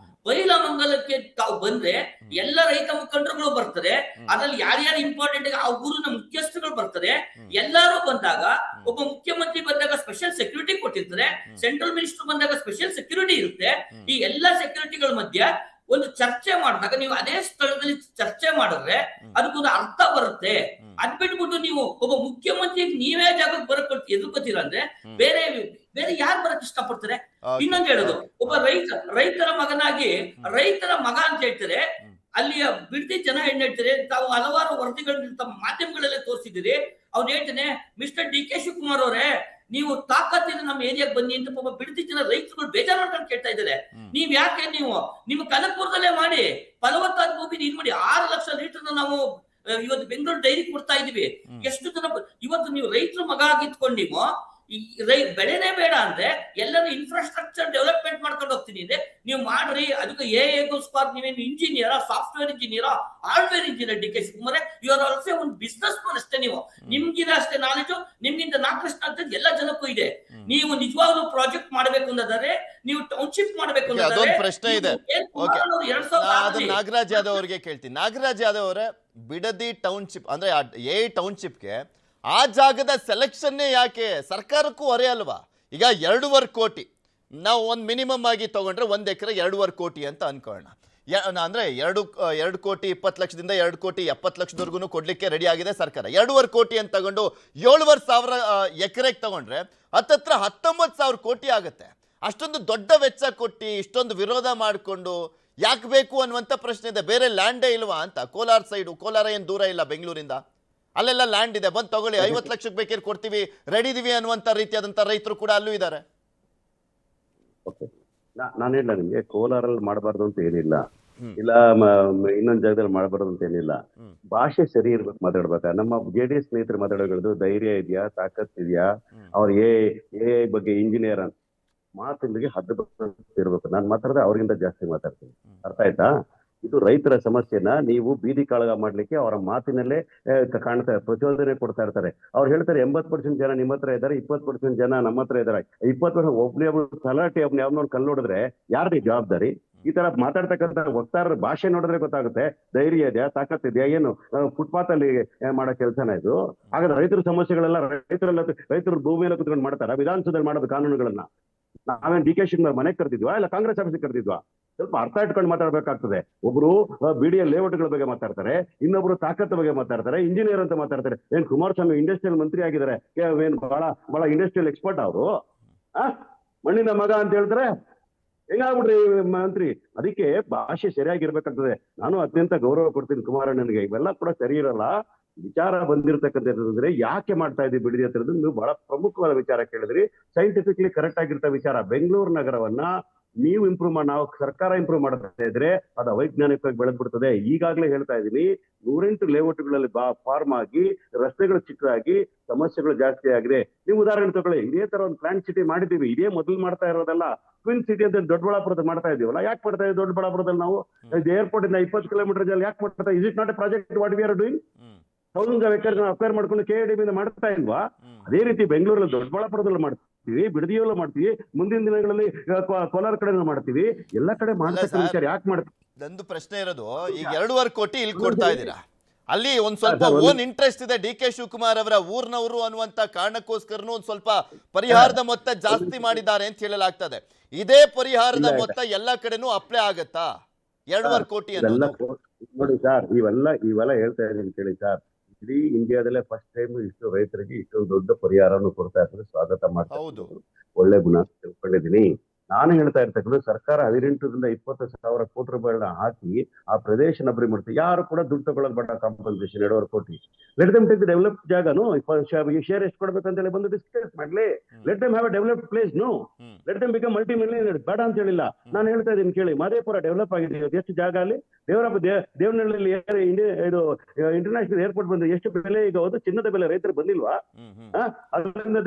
[SPEAKER 6] ಬೈಲಮಂಗಲಕ್ಕೆ ತಾವು ಬಂದ್ರೆ ಎಲ್ಲ ರೈತ ಮುಖಂಡರುಗಳು ಬರ್ತಾರೆ. ಅದ್ರಲ್ಲಿ ಯಾರ್ಯಾರು ಇಂಪಾರ್ಟೆಂಟ್ ಆ ಊರಿನ ಮುಖ್ಯಸ್ಥರುಗಳು ಬರ್ತಾರೆ. ಎಲ್ಲಾರು ಬಂದಾಗ ಒಬ್ಬ ಮುಖ್ಯಮಂತ್ರಿ ಬಂದಾಗ ಸ್ಪೆಷಲ್ ಸೆಕ್ಯೂರಿಟಿ ಕೊಟ್ಟಿರ್ತಾರೆ, ಸೆಂಟ್ರಲ್ ಮಿನಿಸ್ಟರ್ ಬಂದಾಗ ಸ್ಪೆಷಲ್ ಸೆಕ್ಯೂರಿಟಿ ಇರುತ್ತೆ. ಈ ಎಲ್ಲಾ ಸೆಕ್ಯೂರಿಟಿಗಳ ಮಧ್ಯೆ ಒಂದು ಚರ್ಚೆ ಮಾಡಿದಾಗ ನೀವು ಅದೇ ಸ್ಥಳದಲ್ಲಿ ಚರ್ಚೆ ಮಾಡಿದ್ರೆ ಅದಕ್ಕೊಂದು ಅರ್ಥ ಬರುತ್ತೆ. ಅದ್ ಬಿಟ್ಬಿಟ್ಟು ನೀವು ಒಬ್ಬ ಮುಖ್ಯಮಂತ್ರಿ ನೀವೇ ಜಾಗಕ್ಕೆ ಬರಕ್ ಎದುರ್ಕೋತೀರ ಅಂದ್ರೆ ಬೇರೆ ಯಾರು ಬರಕ್ ಇಷ್ಟಪಡ್ತಾರೆ? ಇನ್ನೊಂದು ಹೇಳೋದು, ಒಬ್ಬ ರೈತರ ಮಗನಾಗಿ ರೈತರ ಮಗ ಅಂತ ಹೇಳ್ತಾರೆ. ಅಲ್ಲಿಯ ಬಿಡದಿ ಜನ ಏನ್ ಹೇಳ್ತಾರೆ, ತಾವು ಹಲವಾರು ವರದಿಗಳನ್ನ ತಮ್ಮ ಮಾಧ್ಯಮಗಳಲ್ಲೇ ತೋರಿಸಿದಿರಿ. ಅವ್ನು ಹೇಳ್ತಾನೆ, ಮಿಸ್ಟರ್ ಡಿ.ಕೆ. ಶಿವಕುಮಾರ್ ಅವರೇ, ನೀವು ತಾಕತ್ತಿದ್ರೆ ನಮ್ಮ ಏರಿಯಾಗೆ ಬನ್ನಿ ಅಂತ ಪಾಪ ಬಿಡದಿ ಜನ ರೈತರುಗಳು ಬೇಜಾರು ಮಾಡ್ಕೊಂಡು ಕೇಳ್ತಾ ಇದ್ದಾರೆ. ನೀವ್ ಯಾಕೆ ನಿಮ್ಮ ಕನಕಪುರದಲ್ಲೇ ಮಾಡಿ, ಫಲವತ್ತಾದ ಭೂಮಿ ಇದು ಮಾಡಿ 6 ಲಕ್ಷ ಲೀಟರ್ ನಾವು ಇವತ್ತು ಬೆಂಗಳೂರು ಡೈರಿ ಕೊಡ್ತಾ ಇದೀವಿ. ಎಷ್ಟು ಜನ ಇವತ್ತು ನೀವು ರೈತರ ಮಗ ಆಗಿತ್ಕೊಂಡು ನೀವು ಬೆಳೆನೇ ಬೇಡ ಅಂದ್ರೆ ಎಲ್ಲರೂ ಇನ್ಫ್ರಾಸ್ಟ್ರಕ್ಚರ್ ಡೆವಲಪ್ಮೆಂಟ್ ಮಾಡ್ಕೊಂಡು ಹೋಗ್ತೀನಿ ಅಂದ್ರೆ ನೀವು ಮಾಡ್ರಿ. ಅದಕ್ಕೆ ಎಗೋಸ್ಕರ ನೀವೇನು engineer, software engineer, hardware engineer DK. Shivakumar, you are also ಒಂದು ಬಿಸ್ನೆಸ್ ಮನ್ ಅಷ್ಟೇ. ನೀವು ನಿಮ್ಗಿದ ಅಷ್ಟೇ ನಾಲೆಜು, ನಿಮ್ಗಿಂತ 4 ವರ್ಷ ಅಂತ ಎಲ್ಲ ಜನಕ್ಕೂ ಇದೆ. ನೀವು ನಿಜವಾಗ್ಲೂ ಪ್ರಾಜೆಕ್ಟ್ ಮಾಡ್ಬೇಕು ಅನ್ನೋದಾದ್ರೆ, ನೀವು ಟೌನ್ಶಿಪ್ ಮಾಡ್ಬೇಕು ಅನ್ನೋದಾದ್ರೆ
[SPEAKER 1] ಪ್ರಶ್ನೆ ಇದೆ. ನಾಗರಾಜ್ ಯಾದವ್ ಅವರಿಗೆ ಕೇಳ್ತೀನಿ. ನಾಗರಾಜ್ ಯಾದವ್ ಅವರೇ, ಬಿಡದಿ ಟೌನ್ಶಿಪ್ ಅಂದ್ರೆ ಟೌನ್ಶಿಪ್ಗೆ ಆ ಜಾಗದ ಸೆಲೆಕ್ಷನ್ನೇ ಯಾಕೆ ಸರ್ಕಾರಕ್ಕೂ ಹೊರೆ ಅಲ್ವಾ? ಈಗ 2.5 ಕೋಟಿ ನಾವು ಒಂದು ಮಿನಿಮಮ್ ಆಗಿ ತಗೊಂಡ್ರೆ 1 ಎಕರೆ 2.5 ಕೋಟಿ ಅಂತ ಅನ್ಕೊಳ್ಳೋಣ. ಅಂದ್ರೆ 2 ಕೋಟಿ 20 ಲಕ್ಷದಿಂದ 2 ಕೋಟಿ 70 ಲಕ್ಷದವರೆಗೂ ಕೊಡ್ಲಿಕ್ಕೆ ರೆಡಿ ಆಗಿದೆ ಸರ್ಕಾರ. 2.5 ಕೋಟಿ ಅಂತ ತಗೊಂಡು 7,500 ಎಕರೆಗೆ ತಗೊಂಡ್ರೆ ಹತ್ತತ್ರ 19,000 ಕೋಟಿ ಆಗುತ್ತೆ. ಅಷ್ಟೊಂದು ದೊಡ್ಡ ವೆಚ್ಚ ಕೊಟ್ಟು ಇಷ್ಟೊಂದು ವಿರೋಧ ಮಾಡಿಕೊಂಡು ಯಾಕೆ ಬೇಕು ಅನ್ನುವಂಥ ಪ್ರಶ್ನೆ ಇದೆ. ಬೇರೆ ಲ್ಯಾಂಡೇ ಇಲ್ವಾ ಅಂತ? ಕೋಲಾರ ಸೈಡು, ಕೋಲಾರ ಏನು ದೂರ ಇಲ್ಲ ಬೆಂಗಳೂರಿಂದ, ಅಲ್ಲೆಲ್ಲ ಲ್ಯಾಂಡ್ ಇದೆ, ಬಂದು ತಗೊಳ್ಳಿ, 50 ಲಕ್ಷಕ್ಕೆ ಬೇಕಿದ್ರೆ ಕೊಡ್ತೀವಿ, ರೆಡಿ ಇದೀವಿ ಅನ್ನುವಂಥ ರೀತಿಯಾದಂಥ ರೈತರು ಕೂಡ ಅಲ್ಲೂ ಇದ್ದಾರೆ.
[SPEAKER 5] ನಾನು ಹೇಳಿಲ್ಲ ನಿಮ್ಗೆ ಕೋಲಾರಲ್ಲಿ ಮಾಡಬಾರ್ದು ಅಂತ ಏನಿಲ್ಲ, ಇಲ್ಲ ಇನ್ನೊಂದ್ ಜಾಗದಲ್ಲಿ ಮಾಡಬಾರ್ದು ಅಂತ ಏನಿಲ್ಲ. ಭಾಷೆ ಸರಿ ಇರ್ಬೇಕು ಮಾತಾಡ್ಬೇಕಾ. ನಮ್ಮ JDS ಸ್ನೇಹಿತರು ಮಾತಾಡೋದು ಧೈರ್ಯ ಇದೆಯಾ, ತಾಕತ್ ಇದೆಯಾ, ಅವ್ರು ಎ ಬಗ್ಗೆ ಇಂಜಿನಿಯರ್ ಅಂತ ಮಾತಿಗೆ ಹದ್ದು ಇರ್ಬೇಕು. ನಾನು ಮಾತಾಡಿದ್ರೆ ಅವ್ರಿಗಿಂತ ಜಾಸ್ತಿ ಮಾತಾಡ್ತೀನಿ. ಅರ್ಥ ಆಯ್ತಾ? ಇದು ರೈತರ ಸಮಸ್ಯೆನ ನೀವು ಬೀದಿ ಕಾಳಗ ಮಾಡ್ಲಿಕ್ಕೆ ಅವರ ಮಾತಿನಲ್ಲೇ ಕಾಣ್ತಾರೆ, ಪ್ರಚೋದನೆ ಕೊಡ್ತಾ ಇರ್ತಾರೆ. ಅವ್ರು ಹೇಳ್ತಾರೆ 80% ಜನ ನಿಮ್ಮ ಹತ್ರ ಇದ್ದಾರೆ, 20% ಜನ ನಮ್ಮ ಹತ್ರ ಇದ್ದಾರೆ. 20% ಒಬ್ನೇ ತಲಾಟೆ ಯಾವನೋ ಕಲ್ಲು ನೋಡಿದ್ರೆ ಯಾರ್ದು ಜವಾಬ್ದಾರಿ? ಈ ತರ ಮಾತಾಡ್ತಕ್ಕಂಥ ವಕ್ತಾರರ ಭಾಷೆ ನೋಡಿದ್ರೆ ಗೊತ್ತಾಗುತ್ತೆ ಧೈರ್ಯ ಇದೆಯಾ, ತಾಕತ್ ಇದೆಯಾ. ಏನು ಫುಟ್ಪಾತ್ ಅಲ್ಲಿ ಮಾಡೋ ಕೆಲಸನ ಇದು? ಹಾಗಾದ್ರೆ ರೈತರ ಸಮಸ್ಯೆಗಳೆಲ್ಲ ರೈತರು ಭೂಮಿಯಲ್ಲ ಕುತ್ಕೊಂಡು ಮಾಡ್ತಾರ? ವಿಧಾನಸೌಧದಲ್ಲಿ ಮಾಡೋದು ಕಾನೂನುಗಳನ್ನ ನಾವೇನ್ ಡಿ.ಕೆ. ಶಿವಕುಮಾರ್ ಮನೆಗೆ ಕರೆದಿದ್ವಾ, ಇಲ್ಲ ಕಾಂಗ್ರೆಸ್ ಆಫೀಸಿಗೆ ಕರೆದಿದ್ವಾ? ಸ್ವಲ್ಪ ಅರ್ಥ ಇಟ್ಕೊಂಡು ಮಾತಾಡ್ಬೇಕಾಗ್ತದೆ. ಒಬ್ರು BDL ಲೇಔಟ್ಗಳ ಬಗ್ಗೆ ಮಾತಾಡ್ತಾರೆ, ಇನ್ನೊಬ್ರು ತಾಕತ್ ಬಗ್ಗೆ ಮಾತಾಡ್ತಾರೆ, ಇಂಜಿನಿಯರ್ ಅಂತ ಮಾತಾಡ್ತಾರೆ. ಏನ್ ಕುಮಾರಸ್ವಾಮಿ ಇಂಡಸ್ಟ್ರಿಯಲ್ ಮಂತ್ರಿ ಆಗಿದ್ದಾರೆ, ಏನ್ ಬಹಳ ಇಂಡಸ್ಟ್ರಿಯಲ್ ಎಕ್ಸ್ಪರ್ಟ್ ಅವರು? ಮಣ್ಣಿನ ಮಗ ಅಂತ ಹೇಳ್ತಾರೆ, ಹೆಂಗಾಗ್ಬಿಟ್ರಿ ಮಂತ್ರಿ? ಅದಕ್ಕೆ ಭಾಷೆ ಸರಿಯಾಗಿರ್ಬೇಕಾಗ್ತದೆ. ನಾನು ಅತ್ಯಂತ ಗೌರವ ಕೊಡ್ತೀನಿ ಕುಮಾರಣ್ಣನಿಗೆ. ಇವೆಲ್ಲ ಕೂಡ ಸರಿ ಇರಲ್ಲ. ವಿಚಾರ ಬಂದಿರತಕ್ಕಂಥದ್ರೆ ಯಾಕೆ ಮಾಡ್ತಾ ಇದ್ದೀವಿ ಬಿಡದಿ ಅಂತ ನೀವು ಬಹಳ ಪ್ರಮುಖವಾದ ವಿಚಾರ ಕೇಳಿದ್ರಿ. ಸೈಂಟಿಫಿಕ್ಲಿ ಕರೆಕ್ಟ್ ಆಗಿರ್ತ ವಿಚಾರ. ಬೆಂಗಳೂರು ನಗರವನ್ನ ನೀವು ಇಂಪ್ರೂವ್ ಮಾಡಿ, ನಾವು ಸರ್ಕಾರ ಇಂಪ್ರೂವ್ ಮಾಡ್ತಾ ಇದ್ರೆ ಅದು ಅವೈಜ್ಞಾನಿಕವಾಗಿ ಬೆಳೆದ್ಬಿಡ್ತದೆ. ಈಗಾಗಲೇ ಹೇಳ್ತಾ ಇದೀನಿ, 108 ಲೇಔಟ್ಗಳಲ್ಲಿ ಫಾರ್ಮ್ ಆಗಿ ರಸ್ತೆಗಳು ಚಿಕ್ಕದಾಗಿ ಸಮಸ್ಯೆಗಳು ಜಾಸ್ತಿ ಆಗಿದೆ. ನೀವು ಉದಾಹರಣೆ ತಗೊಳ್ಳಿ, ಇದೇ ತರ ಒಂದು ಪ್ಲಾಂಟ್ ಸಿಟಿ ಮಾಡಿದೀವಿ, ಇದೇ ಮೊದಲು ಮಾಡ್ತಾ ಇರೋದಲ್ಲ. ಟ್ವಿನ್ ಸಿಟಿ ಅಂತ ದೊಡ್ಡಬಳ್ಳಾಪುರದಲ್ಲಿ ಮಾಡ್ತಾ ಇದೀವಲ್ಲ, ಯಾಕೆ ಮಾಡ್ತಾ ಇದೀವಿ ದೊಡ್ಡಬಳ್ಳಾಪುರದಲ್ಲಿ ನಾವು? ಏರ್ಪೋರ್ಟ್ ಇಂದ 20 ಕಿಲೋಮೀಟರ್ ಯಾಕೆ ಮಾಡ್ತಾ? Is it not A project what we are doing? Thousands of acres acquire ಮಾಡ್ಕೊಂಡು KIDB ಮಾಡ್ತಾ ಇಲ್ವಾ? ಅದೇ ರೀತಿ ಬೆಂಗಳೂರಲ್ಲಿ ದೊಡ್ಡಬಳ್ಳಾಪುರದಲ್ಲಿ ಮಾಡ್ತೀವಿ, ಬಿಡದಿಯಲ್ಲೂ ಮಾಡ್ತೀವಿ, ಮುಂದಿನ ದಿನಗಳಲ್ಲಿ ಕೋಲಾರ ಕಡೆ ಮಾಡ್ತೀವಿ, ಎಲ್ಲ ಕಡೆ ಮಾಡ್ತಕ್ಕಂಥ ವಿಚಾರ ಯಾಕೆ ಮಾಡ್ತೀವಿ?
[SPEAKER 1] ನಂದು ಪ್ರಶ್ನೆ ಇರೋದು, ಈಗ 2.5 ಕೋಟಿ ಇಲ್ಲಿ ಕೊಡ್ತಾ ಇದ್ದೀರಾ, ಅಲ್ಲಿ ಒಂದ್ ಸ್ವಲ್ಪ ಓನ್ ಇಂಟ್ರೆಸ್ಟ್ ಇದೆ DK ಶಿವಕುಮಾರ್ ಅವರ ಊರ್ನವರು ಅನ್ನುವಂತ ಕಾರಣಕ್ಕೋಸ್ಕರನು ಒಂದ್ ಸ್ವಲ್ಪ ಪರಿಹಾರದ ಮೊತ್ತ ಜಾಸ್ತಿ ಮಾಡಿದ್ದಾರೆ ಅಂತ ಹೇಳಲಾಗ್ತದೆ. ಇದೇ ಪರಿಹಾರದ ಮೊತ್ತ ಎಲ್ಲಾ ಕಡೆನೂ ಅಪ್ಲೈ ಆಗತ್ತಾ? 2.5 ಕೋಟಿ ಅನ್ನೋದು
[SPEAKER 5] ನೋಡಿ ಸರ್, ಇವೆಲ್ಲ ಹೇಳ್ತಾ ಇದ್ದೀನಿ ಕೇಳಿ ಸರ್. ಇಡೀ ಇಂಡಿಯಾದಲ್ಲೇ ಫಸ್ಟ್ ಟೈಮ್ ಇಷ್ಟು ರೈತರಿಗೆ ಇಷ್ಟು ದೊಡ್ಡ ಪರಿಹಾರವನ್ನು ಕೊಡ್ತಾ ಇರ್ತಾರೆ, ಸ್ವಾಗತ ಮಾಡ್ತಾ ಇದ್ದೀನಿ. ಒಳ್ಳೆ ಗುಣ ತಿಳ್ಕೊಂಡಿದ್ದೀನಿ. ನಾನು ಹೇಳ್ತಾ ಇರ್ತಕ್ಕಂಥ ಸರ್ಕಾರ 18ರಿಂದ 20 ಸಾವಿರ ಕೋಟಿ ರೂಪಾಯಿಗಳನ್ನ ಹಾಕಿ ಆ ಪ್ರದೇಶನ ಅಭಿವೃದ್ಧಿ ಮಾಡ್ತೀವಿ. ಯಾರು ಕೂಡ ದುಡ್ಡು ತಗೊಳ್ಳೋದು ಬೇಡ, ಕಾಂಪನ್ಸೇಷನ್ 2.5 ಕೋಟಿ. Let them take the develop ಜಾಗನು ಶೇರ್ ಎಷ್ಟು ಕೊಡ್ಬೇಕಂತ ಹೇಳಿ ಬಂದು ಡಿಸ್ಕಸ್ ಮಾಡ್ಲಿ. Let them have a develop place. No, let them become multi million. ಬೇಡ ಅಂತ ಹೇಳಿಲ್ಲ, ನಾನು ಹೇಳ್ತಾ ಇದ್ದೀನಿ ಕೇಳಿ. ಮಹದೇವಪುರ ಡೆವಲಪ್ ಆಗಿದೆ, ಎಷ್ಟು ಜಾಗ ಅಲ್ಲಿ ದೇವನಹಳ್ಳಿಯಲ್ಲಿ ಇದು ಇಂಟರ್ನ್ಯಾಷನಲ್ ಏರ್ಪೋರ್ಟ್ ಬಂದ್ರೆ ಎಷ್ಟು ಬೆಲೆ ಈಗ ಹೋದ ಚಿನ್ನದ ಬೆಲೆ ರೈತರು ಬಂದಿಲ್ವಾ? ಅಲ್ಲಿಂದ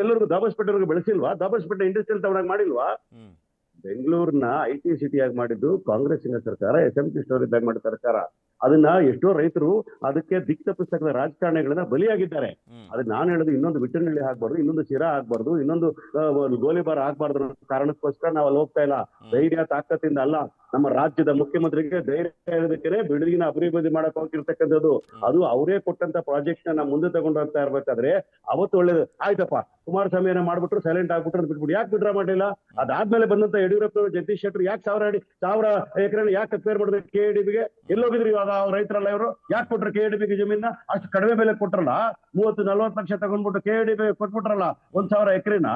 [SPEAKER 5] ಎಲ್ಲರಿಗೂ ದಾಬಸ್ಪೇಟೆವರೆಗೂ ಬೆಳೆಸಿಲ್ವಾ? ದಾಬಸ್ಪೇಟೆ ಇಂಡಸ್ಟ್ರಿಯಲ್ ಟೌನ್ ಆಗಿ ಮಾಡಿಲ್ವಾ? ಬೆಂಗಳೂರಿನ IT ಸಿಟಿಯಾಗಿ ಮಾಡಿದ್ದು ಕಾಂಗ್ರೆಸ್ಸಿನ ಸರ್ಕಾರ, SM ಕೃಷ್ಣ ಇದ್ದಾಗ ಮಾಡಿದ ಸರ್ಕಾರ. ಅದನ್ನ ಎಷ್ಟೋ ರೈತರು ಅದಕ್ಕೆ ದಿಕ್ ತಪ್ಪಿಸ್ತಕ್ಕಂಥ ರಾಜಕಾರಣಿಗಳನ್ನ ಬಲಿಯಾಗಿದ್ದಾರೆ. ಅದಕ್ಕೆ ನಾನು ಹೇಳೋದು, ಇನ್ನೊಂದು ವಿಠ್ಠಲನಹಳ್ಳಿ ಆಗ್ಬಾರ್ದು, ಇನ್ನೊಂದು ಶಿರಾ ಆಗ್ಬಾರ್ದು, ಇನ್ನೊಂದು ಗೋಲಿಬಾರ್ ಆಗ್ಬಾರ್ದು ಅನ್ನೋ ಕಾರಣಕ್ಕೋಸ್ಕರ ನಾವು ಅಲ್ಲಿ ಹೋಗ್ತಾ ಇಲ್ಲ. ಧೈರ್ಯ ತಾಕತ್ತಿಂದ ಅಲ್ಲ, ನಮ್ಮ ರಾಜ್ಯದ ಮುಖ್ಯಮಂತ್ರಿಗೆ ಧೈರ್ಯ ಇರೋದಕ್ಕೆ ಬೆಳಗಿನ ಅಭಿವೃದ್ಧಿ ಮಾಡಕ್ ಹೋಗಿರ್ತಕ್ಕಂಥದ್ದು. ಅದು ಅವರೇ ಕೊಟ್ಟಂತ ಪ್ರಾಜೆಕ್ಟ್ ನ ಮುಂದೆ ತಗೊಂಡು ಹೋಗ್ತಾ ಇರ್ಬೇಕಾದ್ರೆ ಅವತ್ತು ಒಳ್ಳೇದು ಆಯ್ತಪ್ಪ, ಕುಮಾರಸ್ವಾಮಿ ಏನೋ ಮಾಡ್ಬಿಟ್ರು, ಸೈಲೆಂಟ್ ಆಗ್ಬಿಟ್ರು ಅಂತ ಬಿಟ್ಬಿಟ್ಟು ಯಾಕೆ ವಿಡ್ರಾ ಮಾಡಿಲ್ಲ? ಅದಾದ್ಮೇಲೆ ಬಂದಂತ ಯಡಿಯೂರಪ್ಪ ಜಗದೀಶ್ ಶೆಟ್ಟರ್ ಯಾಕೆ 1000 ಎಕರೆ ಯಾಕೆ ಅಕ್ವೈರ್ ಮಾಡಿದ್ರು KIDBಗೆ? ಎಲ್ಲೋಗಿದ್ರು ಇವಾಗ ರೈತರಲ್ಲ ಇವರು? ಯಾಕೆ ಕೊಟ್ರು KIDBಗೆ ಜಮೀನ? ಅಷ್ಟು ಕಡಿಮೆ ಬೆಲೆ ಕೊಟ್ರಲ್ಲ, 30-40 ಲಕ್ಷ ತಗೊಂಡ್ಬಿಟ್ಟು KIDB ಕೊಟ್ಬಿಟ್ರಲ್ಲ 1000 ಎಕರೆನ.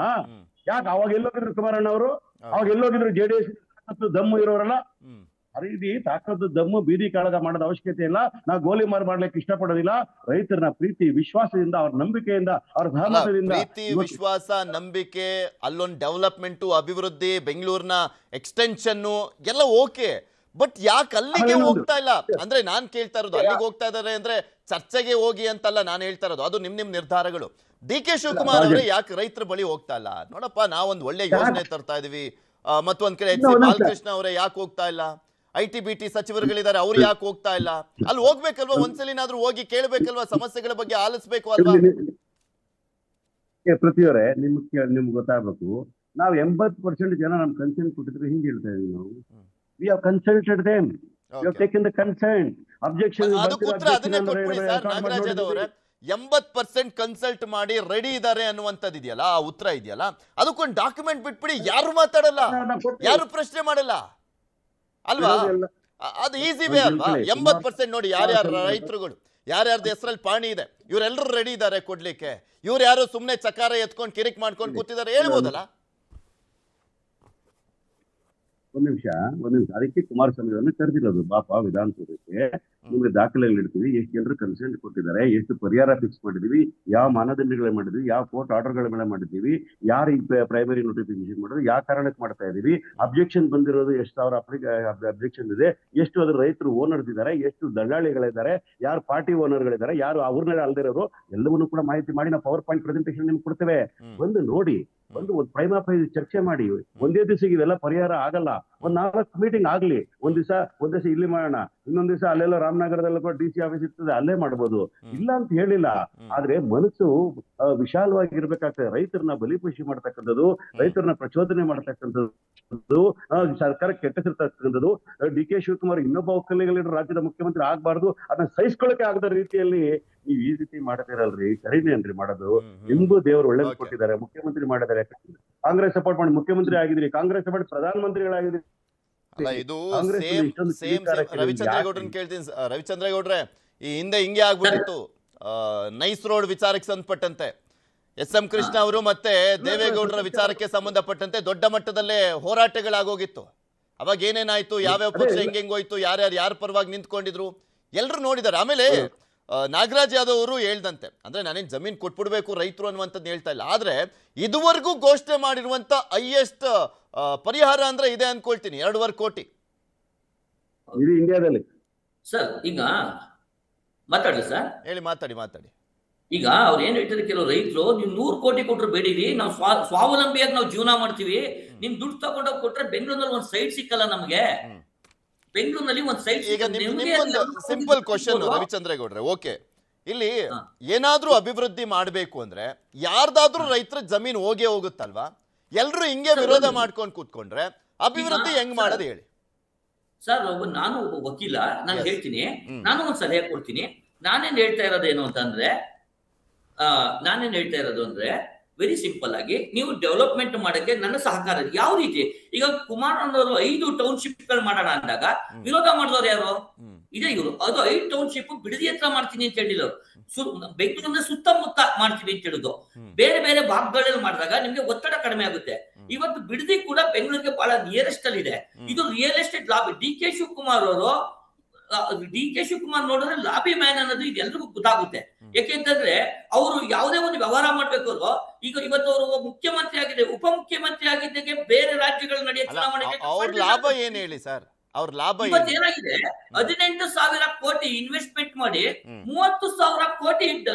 [SPEAKER 5] ಯಾಕೆ ಅವಾಗ ಎಲ್ಲೋಗಿದ್ರು ಕುಮಾರಣ್ಣ ಅವರು? ಅವಾಗ ಎಲ್ಲೋಗಿದ್ರು JDS ದಮ್ಮು ಇರೋರಲ್ಲ? ಖರೀದಿ ತಾಕತ್ತು ದಮ್ಮು ಬೀದಿ ಕಾಳಗ ಮಾಡೋದ ಅವಶ್ಯಕತೆ ಇಲ್ಲ. ನಾವು ಗೋಲಿಮಾರ್ ಮಾಡ್ಲಿಕ್ಕೆ ಇಷ್ಟಪಡೋದಿಲ್ಲ. ರೈತರನ್ನ ಪ್ರೀತಿ ವಿಶ್ವಾಸದಿಂದ, ಅವ್ರ ನಂಬಿಕೆಯಿಂದ, ಅವ್ರ ಸಹಮತದಿಂದ,
[SPEAKER 1] ಪ್ರೀತಿ ವಿಶ್ವಾಸ ನಂಬಿಕೆ, ಅಲ್ಲೊಂದು ಡೆವಲಪ್ಮೆಂಟು, ಅಭಿವೃದ್ಧಿ, ಬೆಂಗಳೂರಿನ ಎಕ್ಸ್ಟೆನ್ಷನ್ ಎಲ್ಲ ಓಕೆ. ಬಟ್ ಯಾಕೆ ಅಲ್ಲಿಗೆ ಹೋಗ್ತಾ ಇಲ್ಲ ಅಂದ್ರೆ ನಾನ್ ಕೇಳ್ತಾ ಇರೋದು, ಅಲ್ಲಿಗೆ ಹೋಗ್ತಾ ಇದಾರೆ ಅಂದ್ರೆ ಚರ್ಚೆಗೆ ಹೋಗಿ ಅಂತಲ್ಲ ನಾನು ಹೇಳ್ತಾ ಇರೋದು, ಅದು ನಿಮ್ ನಿರ್ಧಾರಗಳು. DK ಶಿವಕುಮಾರ್ ಅವರೇ ಯಾಕೆ ರೈತರ ಬಳಿ ಹೋಗ್ತಾ ಇಲ್ಲ? ನೋಡಪ್ಪ, ನಾವೊಂದು ಒಳ್ಳೆ ಯೋಜನೆ ತರ್ತಾ ಇದೀವಿ, ಮತ್ತೊಂದ್ ಕಡೆ HC ಬಾಲಕೃಷ್ಣ ಅವರೇ ಯಾಕೆ ಹೋಗ್ತಾ ಇಲ್ಲ? IT BT ಸಚಿವರುಗಳಿದ್ದಾರೆ, ಅವ್ರು ಯಾಕೆ ಹೋಗ್ತಾ ಇಲ್ಲ? ಅಲ್ಲಿ ಹೋಗ್ಬೇಕಲ್ವಾ? ಒಂದ್ಸಲಿನಾದ್ರೂ ಹೋಗಿ ಕೇಳ್ಬೇಕಲ್ವಾ? ಸಮಸ್ಯೆಗಳ ಬಗ್ಗೆ ಆಲಿಸ್ಬೇಕು ಅಲ್ವಾ?
[SPEAKER 5] ಪೃಥ್ವಿಯವರೇ, ನಿಮ್ಗೆ ಗೊತ್ತಾಗ್ಬೇಕು, ನಾವು 80% ಜನ ನಮ್ ಕನ್ಸೆಂಟ್ ಕೊಟ್ಟಿದ್ರೆ ಹಿಂಗೆ ಹೇಳ್ತಾ ಇದೀವಿ ನಾವು. We have consulted them, we have taken the consent. Objection
[SPEAKER 1] ಅದನ್ನೇ ಕೊಟ್ಬಿಡಿ ಸರ್ ನಾಗರಾಜ್ ಯಾದವ್ ಅವರೇ. 80% ಕನ್ಸಲ್ಟ್ ಮಾಡಿ ರೆಡಿ ಇದ್ದಾರೆ ಅನ್ನುವಂಥದ್ದು ಇದೆಯಲ್ಲ, ಆ ಉತ್ತರ ಇದೆಯಲ್ಲ, ಅದಕ್ಕೊಂದು ಡಾಕ್ಯುಮೆಂಟ್ ಬಿಟ್ಬಿಡಿ. ಯಾರು ಮಾತಾಡಲ್ಲ, ಯಾರು ಪ್ರಶ್ನೆ ಮಾಡಲ್ಲ ಅಲ್ವಾ? ಅದು ಈಸಿ ವೇ ಅಲ್ವಾ? 80% ನೋಡಿ, ಯಾರ್ಯಾರ ರೈತರುಗಳು, ಯಾರ್ಯಾರ್ದು ಹೆಸರಲ್ಲಿ ಪಾಣಿ ಇದೆ, ಇವರೆಲ್ಲರೂ ರೆಡಿ ಇದ್ದಾರೆ ಕೊಡ್ಲಿಕ್ಕೆ. ಇವ್ರು ಯಾರು ಸುಮ್ನೆ ಚಕಾರ ಎತ್ಕೊಂಡು ಕಿರಿಕ್ ಮಾಡ್ಕೊಂಡು ಕೂತಿದ್ದಾರೆ, ಹೇಳ್ಬೋದಲ್ಲ?
[SPEAKER 5] ಒಂದ್ ನಿಮಿಷ. ಅದಕ್ಕೆ ಕುಮಾರಸ್ವಾಮಿ ಅವರನ್ನು ಕರೆದಿರೋದು. ಬಾಪ ವಿಧಾನಸೌಧಕ್ಕೆ ನಿಮ್ಗೆ ದಾಖಲೆಗಳು ಇಡ್ತೀವಿ, ಎಷ್ಟು ಜನರು ಕನ್ಸೆಂಟ್ ಕೊಟ್ಟಿದ್ದಾರೆ, ಎಷ್ಟು ಪರಿಹಾರ ಫಿಕ್ಸ್ ಮಾಡಿದೀವಿ, ಯಾವ ಮಾನದಂಡಗಳ ಮಾಡಿದ್ವಿ, ಯಾವ ಕೋರ್ಟ್ ಆರ್ಡರ್ಗಳ ಮೇಲೆ ಮಾಡಿದ್ದೀವಿ, ಯಾರು ಈ ಪ್ರೈಮರಿ ನೋಟಿಫಿಕೇಶನ್ ಮಾಡಿದ್ರು, ಯಾವ ಕಾರಣಕ್ಕೆ ಮಾಡ್ತಾ ಇದೀವಿ, ಅಬ್ಜೆಕ್ಷನ್ ಬಂದಿರೋದು ಎಷ್ಟು ಸಾವಿರ ಅಬ್ಜೆಕ್ಷನ್ ಇದೆ, ಎಷ್ಟು ಅದ್ರ ರೈತರು ಓನರ್ಸ್ ಇದ್ದಾರೆ, ಎಷ್ಟು ದಳ್ಳಾಳಿಗಳಿದ್ದಾರೆ, ಯಾರು ಪಾರ್ಟಿ ಓನರ್ಗಳಿದ್ದಾರೆ, ಯಾರು ಅವ್ರನ್ನೇ ಅಲ್ದಿರೋರು, ಎಲ್ಲವನ್ನೂ ಕೂಡ ಮಾಹಿತಿ ಮಾಡಿ ನಾವು ಪವರ್ ಪಾಯಿಂಟ್ ಪ್ರೆಸೆಂಟೇಷನ್ ನಿಮ್ಗೆ ಕೊಡ್ತೇವೆ. ಒಂದು ನೋಡಿ, ಒಂದು ಪ್ರೈಮಾ ಪ್ರೈಸ್ ಚರ್ಚೆ ಮಾಡಿ. ಒಂದೇ ದಿವಸ ಇವೆಲ್ಲ ಪರಿಹಾರ ಆಗಲ್ಲ. ಒಂದ್ 4 ಮೀಟಿಂಗ್ ಆಗ್ಲಿ. ಒಂದ್ ದಿವಸ ಇಲ್ಲಿ ಮಾಡೋಣ, ಇನ್ನೊಂದ್ ದಿವಸ ಅಲ್ಲೆಲ್ಲ ರಾಮನಗರದಲ್ಲ DC ಆಫೀಸ್ ಇರ್ತದೆ, ಅಲ್ಲೇ ಮಾಡ್ಬೋದು, ಇಲ್ಲ ಅಂತ ಹೇಳಿಲ್ಲ. ಆದ್ರೆ ಮನಸ್ಸು ವಿಶಾಲವಾಗಿ ಇರ್ಬೇಕಾಗ್ತದೆ. ರೈತರನ್ನ ಬಲಿಪುಷಿ ಮಾಡ್ತಕ್ಕಂಥದ್ದು, ರೈತರನ್ನ ಪ್ರಚೋದನೆ ಮಾಡ್ತಕ್ಕಂಥದ್ದು, ಸರ್ಕಾರ ಕೆಟ್ಟಿರ್ತಕ್ಕಂಥದ್ದು. DK ಶಿವಕುಮಾರ್ ಇನ್ನೊಬ್ಬ ಒಕ್ಕಲಿಗರ ರಾಜ್ಯದ ಮುಖ್ಯಮಂತ್ರಿ ಆಗ್ಬಾರ್ದು, ಅದನ್ನ ಸಹಿಸ್ಕೊಳ್ಳಕ್ಕೆ ಆಗದ ರೀತಿಯಲ್ಲಿ ನೀವ್ ಈ ರೀತಿ ಮಾಡ್ತಿರಲ್ರಿ, ಸರಿನೇನ್ರಿ ಮಾಡೋದು? ನಿಮ್ಗೂ ದೇವರು ಒಳ್ಳೇದು ಕೊಟ್ಟಿದ್ದಾರೆ, ಮುಖ್ಯಮಂತ್ರಿ ಮಾಡಿದ್ದಾರೆ, ಕಾಂಗ್ರೆಸ್ ಸಪೋರ್ಟ್ ಮಾಡಿ ಮುಖ್ಯಮಂತ್ರಿ ಆಗಿದ್ರಿ, ಕಾಂಗ್ರೆಸ್ ಸಪೋರ್ಟ್ ಪ್ರಧಾನಮಂತ್ರಿಗಳಾಗಿದ್ರಿ.
[SPEAKER 1] ಇದು ಸೇಮ್ ರವಿಚಂದ್ರೇಗೌಡ್ರನ್ ಕೇಳ್ತೀನಿ. ರವಿಚಂದ್ರೇಗೌಡ್ರೆ, ಈ ಹಿಂದೆ ಹಿಂಗೆ ಆಗ್ಬಿಟ್ಟಿತ್ತು ನೈಸ್ ರೋಡ್ ವಿಚಾರಕ್ಕೆ ಸಂಬಂಧಪಟ್ಟಂತೆ. SM ಕೃಷ್ಣ ಅವರು ಮತ್ತೆ ದೇವೇಗೌಡರ ವಿಚಾರಕ್ಕೆ ಸಂಬಂಧಪಟ್ಟಂತೆ ದೊಡ್ಡ ಮಟ್ಟದಲ್ಲೇ ಹೋರಾಟಗಳಾಗೋಗಿತ್ತು. ಅವಾಗ ಏನೇನಾಯ್ತು, ಯಾವ್ಯಾವ ಪಕ್ಷ ಹೆಂಗೋಯ್ತು, ಯಾರ ಪರವಾಗಿ ನಿಂತ್ಕೊಂಡಿದ್ರು, ಎಲ್ರು ನೋಡಿದ್ದಾರೆ. ಆಮೇಲೆ ನಾಗರಾಜ್ ಯಾದವ್ ಅವರು ಹೇಳ್ದಂತೆ, ಅಂದ್ರೆ ನಾನೇನು ಜಮೀನು ಕೊಟ್ಬಿಡ್ಬೇಕು ರೈತರು ಅನ್ನುವಂಥದ್ದು ಹೇಳ್ತಾ ಇಲ್ಲ, ಆದ್ರೆ ಇದುವರೆಗೂ ಘೋಷಣೆ ಮಾಡಿರುವಂತ ಹೈಯೆಸ್ಟ್ ಪರಿಹಾರ ಅಂದ್ರೆ ಇದೆ ಅನ್ಕೊಳ್ತೀನಿ, 2.5 ಕೋಟಿ
[SPEAKER 5] ಇಡೀ ಇಂಡಿಯಾದಲ್ಲಿ.
[SPEAKER 6] ಸರ್ ಈಗ ಮಾತಾಡ್ಲಿ ಸರ್,
[SPEAKER 1] ಹೇಳಿ, ಮಾತಾಡಿ.
[SPEAKER 6] ಈಗ ಅವ್ರು ಏನ್ ಹೇಳ್ತಾರೆ ಕೆಲವು ರೈತರು, ನೀವು 100 ಕೋಟಿ ಕೊಟ್ರು ಬೇಡಿರಿ, ನಾವು ಸ್ವಾವಲಂಬಿಯಾಗಿ ನಾವು ಜೀವನ ಮಾಡ್ತೀವಿ, ನಿಮ್ ದುಡ್ಡು ತಗೊಂಡೋಗಿ ಕೊಟ್ರೆ ಬೆಂಗಳೂರಿನಲ್ಲಿ ಒಂದ್ ಸೈಟ್ ಸಿಕ್ಕಲ್ಲ ನಮ್ಗೆ, ಬೆಂಗಳೂರಿನಲ್ಲಿ ಒಂದ್ ಸೈಟ್.
[SPEAKER 1] ಈಗ ನಿಮ್ಗೊಂದು ಸಿಂಪಲ್ ಕ್ವಶನ್ ರವಿಚಂದ್ರೇಗೌಡ್ರೆ, ಓಕೆ, ಇಲ್ಲಿ ಏನಾದ್ರೂ ಅಭಿವೃದ್ಧಿ ಮಾಡ್ಬೇಕು ಅಂದ್ರೆ ಯಾರ್ದಾದ್ರೂ ರೈತರ ಜಮೀನು ಹೋಗುತ್ತಲ್ವಾ? ಎಲ್ರು ಹಿಂಗೆ ವಿರೋಧ ಮಾಡ್ಕೊಂಡು ಕೂತ್ಕೊಂಡ್ರೆ ಅಭಿವೃದ್ಧಿ ಹೆಂಗ್ ಮಾಡೋದು ಹೇಳಿ
[SPEAKER 6] ಸರ್. ನಾನು ಒಬ್ಬ ವಕೀಲ, ನಾನು ಹೇಳ್ತೀನಿ, ನಾನು ಒಂದ್ ಸಲಹೆ ಕೊಡ್ತೀನಿ. ನಾನೇನ್ ಹೇಳ್ತಾ ಇರೋದು ಅಂದ್ರೆ ವೆರಿ ಸಿಂಪಲ್ ಆಗಿ, ನೀವು ಡೆವಲಪ್ಮೆಂಟ್ ಮಾಡಕ್ಕೆ ನನ್ನ ಸಹಕಾರ ಯಾವ ರೀತಿ. ಈಗ ಕುಮಾರಣ್ಣವರು 5 ಟೌನ್ಶಿಪ್ ಗಳು ಮಾಡೋಣ ಅಂದಾಗ ವಿರೋಧ ಮಾಡಿದವ್ರು ಯಾರು? ಇದೇ ಇವರು. ಅದು 5 ಟೌನ್ಶಿಪ್ ಬಿಡದಿ ಹತ್ರ ಮಾಡ್ತೀನಿ ಅಂತ ಹೇಳಿದ್ರು, ಬೆಂಗಳೂರಿನ ಸುತ್ತಮುತ್ತ ಮಾಡ್ತೀನಿ ಅಂತ ಹೇಳಿದ್ರು. ಬೇರೆ ಬೇರೆ ಭಾಗಗಳಲ್ಲಿ ಮಾಡಿದಾಗ ನಿಮ್ಗೆ ಒತ್ತಡ ಕಡಿಮೆ ಆಗುತ್ತೆ. ಇವತ್ತು ಬಿಡದಿ ಕೂಡ ಬೆಂಗಳೂರಿಗೆ ಬಹಳ ನಿಯರೆಸ್ಟ್ ಅಲ್ಲಿ ಇದೆ. ಇದು real estate lobby. D K Shivakumar ನೋಡಿದ್ರೆ ಲಾಬಿ ಮ್ಯಾನ್ ಅನ್ನೋದು ಇದೆಲ್ಲರಿಗೂ ಗೊತ್ತಾಗುತ್ತೆ. ಯಾಕೆಂತಂದ್ರೆ ಅವರು ಯಾವುದೇ ಒಂದು ವ್ಯವಹಾರ ಮಾಡ್ಬೇಕು ಅನ್ನೋ, ಈಗ ಇವತ್ತು ಅವರು ಮುಖ್ಯಮಂತ್ರಿ ಆಗಿದೆ, ಉಪಮುಖ್ಯಮಂತ್ರಿ ಆಗಿದ್ದಕ್ಕೆ ಬೇರೆ ರಾಜ್ಯಗಳು ನಡೆಯೋ ಚುನಾವಣೆಗೆ
[SPEAKER 1] ಅವ್ರ ಲಾಭ ಏನ್ ಹೇಳಿ ಸರ್? ಅವ್ರ ಲಾಭ
[SPEAKER 6] ಏನಾಗಿದೆ? 18,000 ಕೋಟಿ ಇನ್ವೆಸ್ಟ್ಮೆಂಟ್ ಮಾಡಿ 30,000 ಕೋಟಿ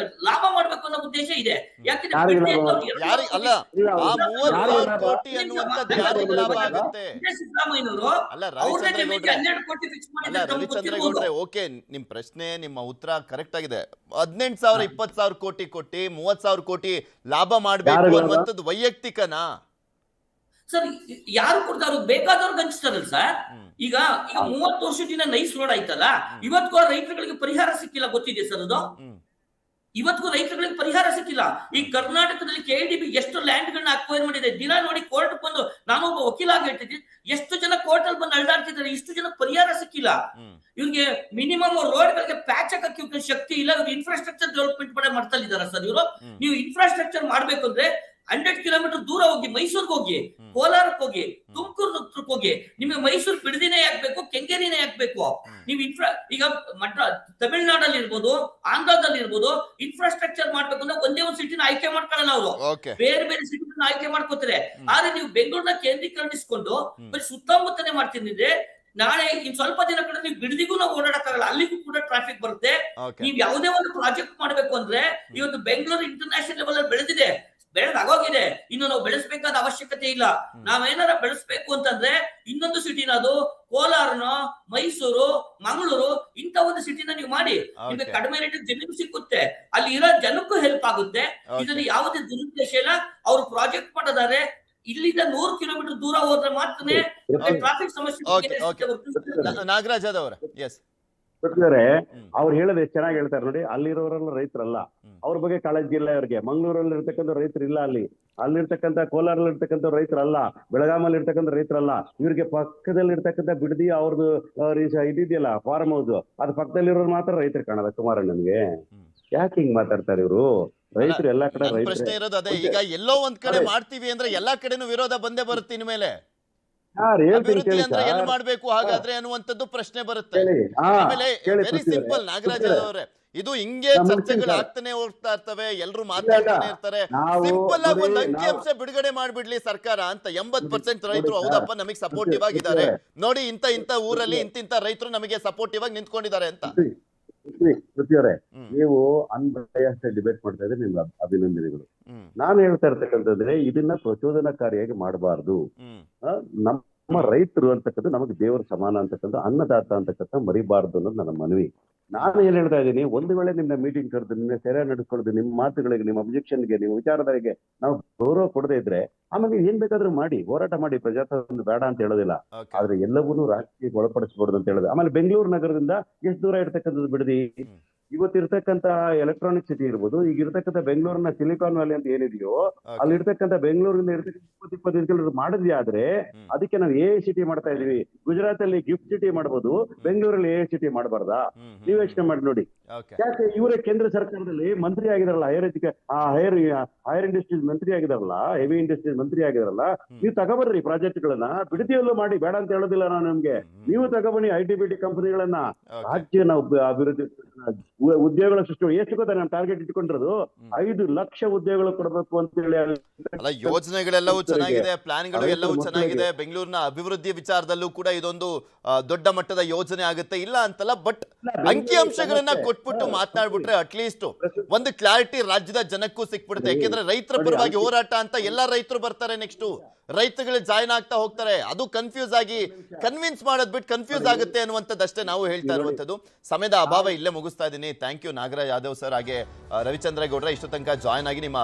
[SPEAKER 6] ಲಾಭ ಮಾಡ್ಬೇಕು ಅನ್ನೋ ಉದ್ದೇಶ ಇದೆ. ಯಾಕಂದ್ರೆ
[SPEAKER 1] ರವಿಚಂದ್ರೇಗೌಡ್ರೆ, ಓಕೆ, ನಿಮ್ ಪ್ರಶ್ನೆ, ನಿಮ್ಮ ಉತ್ತರ ಕರೆಕ್ಟ್ ಆಗಿದೆ. 18,000 20,000 ಕೋಟಿ ಕೊಟ್ಟಿ 30,000 ಕೋಟಿ ಲಾಭ ಮಾಡ್ಬೇಕು ಅನ್ನುವಂಥದ್ದು ವೈಯಕ್ತಿಕನಾ
[SPEAKER 6] ಸರ್? ಯಾರು ಕೊಡ್ತಾರ? ಬೇಕಾದವ್ರಿಗೆ ಹಂಚ್ತಾರಲ್ಲ ಸರ್. ಈಗ 30 ವರ್ಷದಿಂದ ನೈಸ್ ರೋಡ್ ಆಯ್ತಲ್ಲ, ಇವತ್ತಿಗೂ ರೈತರುಗಳಿಗೆ ಪರಿಹಾರ ಸಿಕ್ಕಿಲ್ಲ, ಗೊತ್ತಿದೆ ಸರ್ ಅದು? ಇವತ್ತಿಗೂ ರೈತರುಗಳಿಗೆ ಪರಿಹಾರ ಸಿಕ್ಕಿಲ್ಲ. ಈ ಕರ್ನಾಟಕದಲ್ಲಿ KIDB ಎಷ್ಟು ಲ್ಯಾಂಡ್ ಗಳನ್ನ ಅಕ್ವೈರ್ ಮಾಡಿದೆ. ದಿನ ನೋಡಿ ಕೋರ್ಟ್ ಬಂದು, ನಾನೊಬ್ಬ ವಕೀಲ ಆಗಿ ಹೇಳ್ತಿದ್ದೀನಿ, ಎಷ್ಟು ಜನ ಕೋರ್ಟ್ ಅಲ್ಲಿ ಬಂದು ಅಲ್ದಾಡ್ತಿದ್ದಾರೆ, ಇಷ್ಟು ಜನ ಪರಿಹಾರ ಸಿಕ್ಕಿಲ್ಲ. ಇವ್ರಿಗೆ ಮಿನಿಮಮ್ ರೋಡ್ ಗಳಿಗೆ ಪ್ಯಾಚ್ ಹಾಕಕ್ಕೆ ಶಕ್ತಿ ಇಲ್ಲ. ಇವ್ರು ಇನ್ಫ್ರಾಸ್ಟ್ರಕ್ಚರ್ ಡೆವಲಪ್ಮೆಂಟ್ ಮಾಡ್ತಾ ಇದ್ದಾರೆ ಸರ್ ಇವರು. ನೀವು ಇನ್ಫ್ರಾಸ್ಟ್ರಕ್ಚರ್ ಮಾಡ್ಬೇಕು ಅಂದ್ರೆ 100 ಕಿಲೋಮೀಟರ್ ದೂರ ಹೋಗಿ, ಮೈಸೂರ್ಗೆ ಹೋಗಿ, ಕೋಲಾರಕ್ಕೆ ಹೋಗಿ, ತುಮಕೂರು ಹೋಗಿ. ನಿಮಗೆ ಮೈಸೂರು ಬಿಡದಿನೇ ಯಾಕಬೇಕು, ಕೆಂಗೇರಿನೇ ಯಾಕಬೇಕು? ನೀವು ಈಗ ತಮಿಳ್ನಾಡಲ್ಲಿ ಇರ್ಬೋದು, ಆಂಧ್ರದಲ್ಲಿ ಇರ್ಬೋದು, ಇನ್ಫ್ರಾಸ್ಟ್ರಕ್ಚರ್ ಮಾಡ್ಬೇಕು ಅಂದ್ರೆ ಒಂದೇ ಒಂದು ಸಿಟಿನ ಆಯ್ಕೆ ಮಾಡ್ಕೊಳ್ಳಲ್ಲ ಅವರು, ಬೇರೆ ಬೇರೆ ಸಿಟಿನ ಆಯ್ಕೆ ಮಾಡ್ಕೋತಾರೆ. ಆದ್ರೆ ನೀವು ಬೆಂಗಳೂರಿನ ಕೇಂದ್ರೀಕರಿಸಿಕೊಂಡು ಬರೀ ಸುತ್ತಮುತ್ತನೇ ಮಾಡ್ತಿದ್ರೆ, ನಾಳೆ ಇನ್ ಸ್ವಲ್ಪ ದಿನ ಕಡೆ ನೀವು ಬಿಡದಿಗೂ ನಾವು ಓಡಾಡಕ್ಕಾಗಲ್ಲ, ಅಲ್ಲಿಗೂ ಕೂಡ ಟ್ರಾಫಿಕ್ ಬರುತ್ತೆ. ನೀವು ಯಾವುದೇ ಒಂದು ಪ್ರಾಜೆಕ್ಟ್ ಮಾಡ್ಬೇಕು ಅಂದ್ರೆ, ಇವತ್ತು ಬೆಂಗಳೂರು ಇಂಟರ್ನ್ಯಾಷನಲ್ ಲೆವೆಲ್ ಅಲ್ಲಿ ಬೆಳೆದಿದೆ, ಬೆಳೆದಾಗೋಗಿದೆ, ಇನ್ನು ನಾವು ಬೆಳೆಸಬೇಕಾದ ಅವಶ್ಯಕತೆ ಇಲ್ಲ. ನಾವೇನಾರ ಬೆಳೆಸ್ಬೇಕು ಅಂತಂದ್ರೆ ಇನ್ನೊಂದು ಸಿಟಿನ, ಅದು ಕೋಲಾರನೋ, ಮೈಸೂರು, ಮಂಗಳೂರು, ಇಂತ ಒಂದು ಸಿಟಿನ ನೀವು ಮಾಡಿ, ನಿಮ್ಗೆ ಕಡಿಮೆ ರೇಟ್ ಜಮೀನು ಸಿಕ್ಕುತ್ತೆ, ಅಲ್ಲಿ ಇರೋ ಜನಕ್ಕೂ ಹೆಲ್ಪ್ ಆಗುತ್ತೆ. ಇದರಲ್ಲಿ ಯಾವುದೇ ದುರುದ್ದೇಶ ಇಲ್ಲ. ಅವ್ರು ಪ್ರಾಜೆಕ್ಟ್ ಮಾಡೋದಾದ್ರೆ ಇಲ್ಲಿಂದ 100 ಕಿಲೋಮೀಟರ್ ದೂರ ಹೋದ್ರೆ ಮಾತ್ರನೇ ಟ್ರಾಫಿಕ್ ಸಮಸ್ಯೆ.
[SPEAKER 1] ನಾಗರಾಜ್ ಅವರ
[SPEAKER 5] ಗೊತ್ತಿದ್ದಾರೆ, ಅವ್ರು ಹೇಳೋದು ಎಷ್ಟು ಚೆನ್ನಾಗಿ ಹೇಳ್ತಾರೆ ನೋಡಿ. ಅಲ್ಲಿರೋರೆಲ್ಲ ರೈತರಲ್ಲ, ಅವ್ರ ಬಗ್ಗೆ ಕಾಳಜಿ ಇಲ್ಲ ಇವ್ರಿಗೆ. ಮಂಗಳೂರಲ್ಲಿ ಇರ್ತಕ್ಕಂಥ ರೈತರು ಇಲ್ಲ, ಅಲ್ಲಿರ್ತಕ್ಕಂಥ ಕೋಲಾರಲ್ಲಿ ಇರ್ತಕ್ಕಂಥ ರೈತರಲ್ಲ, ಬೆಳಗಾಮಲ್ಲಿ ಇರ್ತಕ್ಕಂಥ ರೈತರಲ್ಲ. ಇವ್ರಿಗೆ ಪಕ್ಕದಲ್ಲಿ ಇರ್ತಕ್ಕಂಥ ಬಿಡದಿ ಅವ್ರದ್ದು ಇದಿದೆಯಲ್ಲ ಫಾರ್ಮ್ ಹೌಸ್, ಅದ್ ಪಕ್ಕದಲ್ಲಿರೋರು ಮಾತ್ರ ರೈತರು ಕಾಣದ. ಕುಮಾರಣ್ಣನ್ಗೆ ಯಾಕೆ ಹಿಂಗ್ ಮಾತಾಡ್ತಾರೆ ಇವರು? ರೈತರು ಎಲ್ಲಾ ಕಡೆ
[SPEAKER 1] ಪ್ರಶ್ನೆ ಇರೋದು ಅದೇ. ಈಗ ಎಲ್ಲೋ ಒಂದ್ ಕಡೆ ಮಾಡ್ತೀವಿ ಅಂದ್ರೆ ಎಲ್ಲಾ ಕಡೆನೂ ವಿರೋಧ ಬಂದೇ ಬರುತ್ತೆ ಇನ್ಮೇಲೆ. ಅಭಿವೃದ್ಧಿ ಅಂದ್ರೆ ಎಲ್ಲಿ ಮಾಡ್ಬೇಕು ಹಾಗಾದ್ರೆ ಅನ್ನುವಂಥದ್ದು ಪ್ರಶ್ನೆ ಬರುತ್ತೆ. ಆಮೇಲೆ ವೆರಿ ಸಿಂಪಲ್ ನಾಗರಾಜ್ ಅವರೇ, ಇದು ಹಿಂಗೆ ಚರ್ಚೆಗಳು ಆಗ್ತಾನೆ ಹೋಗ್ತಾ ಇರ್ತವೆ, ಎಲ್ರು ಮಾತಾಡ್ತಾನೆ ಇರ್ತಾರೆ. ಸಿಂಪಲ್ ಆಗಿ ಒಂದು ಅಂಕಿಅಂಶ ಬಿಡುಗಡೆ ಮಾಡ್ಬಿಡ್ಲಿ ಸರ್ಕಾರ ಅಂತ. 80% ರೈತರು ಹೌದಪ್ಪ ನಮಗೆ ಸಪೋರ್ಟಿವ್ ಆಗಿದ್ದಾರೆ ನೋಡಿ, ಇಂತ ಊರಲ್ಲಿ ಇಂತಿಂತ ರೈತರು ನಮಗೆ ಸಪೋರ್ಟಿವ್ ಆಗಿ ನಿಂತ್ಕೊಂಡಿದ್ದಾರೆ ಅಂತ.
[SPEAKER 5] ಪೃಥ್ವಿಯವರೇ, ನೀವು ಅನ್ಬಯಾಸ್ಡ್ ಡಿಬೇಟ್ ಮಾಡ್ತಾ ಇದ್ರೆ ನಿಮ್ಗೆ ಅಭಿನಂದನೆಗಳು. ನಾನು ಹೇಳ್ತಾ ಇರ್ತಕ್ಕಂಥದ್ರೆ ಇದನ್ನ ಪ್ರಚೋದನಕಾರಿಯಾಗಿ ಮಾಡಬಾರ್ದು. ನಮ್ಮ ರೈತರು ಅಂತಕ್ಕಂಥ ನಮಗೆ ದೇವರ ಸಮಾನ ಅಂತಕ್ಕಂಥ, ಅನ್ನದಾತ ಅಂತಕ್ಕಂಥ ಮರಿಬಾರ್ದು ಅನ್ನೋದು ನನ್ನ ಮನವಿ. ನಾನು ಏನ್ ಹೇಳ್ತಾ ಇದ್ದೀನಿ, ಒಂದು ವೇಳೆ ನಿಮ್ನ ಮೀಟಿಂಗ್ ಕರೆದು, ನಿಮ್ನ ಸರಿಯಾಗಿ ನಡೆಸ್ಕೊಳ್ಳೋದು, ನಿಮ್ಮ ಮಾತುಗಳಿಗೆ, ನಿಮ್ಮ ಅಬ್ಜೆಕ್ಷನ್ಗೆ, ನಿಮ್ಮ ವಿಚಾರಧಾರೆಗೆ ನಾವು ಗೌರವ ಕೊಡದೇ ಇದ್ರೆ ಆಮೇಲೆ ಏನ್ ಬೇಕಾದ್ರೂ ಮಾಡಿ, ಹೋರಾಟ ಮಾಡಿ, ಪ್ರಜಾತಂತ್ರ ಬೇಡ ಅಂತ ಹೇಳೋದಿಲ್ಲ. ಆದ್ರೆ ಎಲ್ಲವನ್ನೂ ರಾಜಕೀಯಕ್ಕೆ ಒಳಪಡಿಸಬಾರ್ದು ಅಂತ ಹೇಳೋದು. ಆಮೇಲೆ ಬೆಂಗಳೂರು ನಗರದಿಂದ ಎಷ್ಟು ದೂರ ಇರ್ತಕ್ಕಂಥದ್ದು ಬಿಡದಿ, ಇವತ್ತಿರ್ತಕ್ಕಂಥ ಎಲೆಕ್ಟ್ರಾನಿಕ್ ಸಿಟಿ ಇರ್ಬೋದು, ಈಗ ಇರ್ತಕ್ಕಂಥ ಬೆಂಗಳೂರಿನ ಸಿಲಿಕಾನ್ ವ್ಯಾಲಿ ಅಂತ ಏನಿದೆಯೋ, ಅಲ್ಲಿ ಇರ್ತಕ್ಕಂಥ ಬೆಂಗಳೂರಿಂದ ಇರ್ತಕ್ಕಂಥ 20-25 ಕಿಲೋಮೀಟರ್ ಮಾಡಿದ್ವಿ. ಆದ್ರೆ ಅದಕ್ಕೆ ನಾವು ಸಿಟಿ ಮಾಡ್ತಾ ಇದೀವಿ. ಗುಜರಾತ್ ಅಲ್ಲಿ ಗಿಫ್ಟ್ ಸಿಟಿ ಮಾಡ್ಬೋದು, ಬೆಂಗಳೂರಲ್ಲಿ ಸಿಟಿ ಮಾಡಬಾರ್ದಾ? ನೀವು ಯೋಚನೆ ಮಾಡಿ ನೋಡಿ. ಯಾಕೆ ಇವರೇ ಕೇಂದ್ರ ಸರ್ಕಾರದಲ್ಲಿ ಮಂತ್ರಿ ಆಗಿದಾರಲ್ಲ, ಹೈಯರ್ ಇಂಡಸ್ಟ್ರೀಸ್ ಮಂತ್ರಿ ಆಗಿದಾರಲ್ಲ, ಹೆವಿ ಇಂಡಸ್ಟ್ರೀಸ್ ಮಂತ್ರಿ ಆಗಿದಾರಲ್ಲ, ನೀವು ತಗೋಬರ್ರಿ ಪ್ರಾಜೆಕ್ಟ್ ಗಳನ್ನ, ಬಿಡದಿಯಲ್ಲೂ ಮಾಡಿ, ಬೇಡ ಅಂತ ಹೇಳೋದಿಲ್ಲ ನಾನು ನಿಮ್ಗೆ. ನೀವು ತಗೊಬನ್ನಿ IT BT ಕಂಪನಿಗಳನ್ನ, ರಾಜ್ಯ ನಾವು ಅಭಿವೃದ್ಧಿ ಉದ್ಯೋಗಗಳ ಸೃಷ್ಟಿ ಎಷ್ಟು ಗೊತ್ತಾ ನಮ್ಮ ಟಾರ್ಗೆಟ್ ಇಟ್ಕೊಂಡಿರೋದು 5 ಲಕ್ಷ ಉದ್ಯೋಗಗಳು ಕೊಡಬೇಕು ಅಂತ ಹೇಳಿ.
[SPEAKER 1] ಅಲ್ಲ, ಯೋಜನೆಗಳೆಲ್ಲವೂ ಚೆನ್ನಾಗಿದೆ, ಪ್ಲಾನ್ಗಳು ಎಲ್ಲವೂ ಚೆನ್ನಾಗಿದೆ, ಬೆಂಗಳೂರಿನ ಅಭಿವೃದ್ಧಿ ವಿಚಾರದಲ್ಲೂ ಕೂಡ ಇದೊಂದು ದೊಡ್ಡ ಮಟ್ಟದ ಯೋಜನೆ ಆಗುತ್ತೆ, ಇಲ್ಲ ಅಂತಲ್ಲ. ಬಟ್ ಅಂಕಿಅಂಶಗಳನ್ನ ಕೊಟ್ಬಿಟ್ಟು ಮಾತನಾಡ್ಬಿಟ್ರೆ ಅಟ್ಲೀಸ್ಟ್ ಒಂದು ಕ್ಲಾರಿಟಿ ರಾಜ್ಯದ ಜನಕ್ಕೂ ಸಿಕ್ಬಿಡುತ್ತೆ. ಯಾಕೆಂದ್ರೆ ರೈತರ ಪರವಾಗಿ ಹೋರಾಟ ಅಂತ ಎಲ್ಲಾ ರೈತರು ಬರ್ತಾರೆ, ನೆಕ್ಸ್ಟ್ ರೈತರುಗಳು ಜಾಯ್ನ್ ಆಗ್ತಾ ಹೋಗ್ತಾರೆ. ಅದು ಕನ್ಫ್ಯೂಸ್ ಆಗಿ ಕನ್ವಿನ್ಸ್ ಮಾಡೋದ್ ಬಿಟ್ಟು ಕನ್ಫ್ಯೂಸ್ ಆಗುತ್ತೆ ಅನ್ನುವಂಥದ್ದಷ್ಟೇ ನಾವು ಹೇಳ್ತಾ ಇರುವಂಥದ್ದು. ಸಮಯದ ಅಭಾವ ಇಲ್ಲೇ ಮುಗಿಸ್ತಾ ಇದ್ದೀನಿ. Thank you Nagaraj Yadav sir, ಹಾಗೆ ರವಿಚಂದ್ರ ಗೌಡ್ರ ಇಷ್ಟು ತನಕ ಜಾಯ್ನ್ ಆಗಿ ನಿಮ್ಮ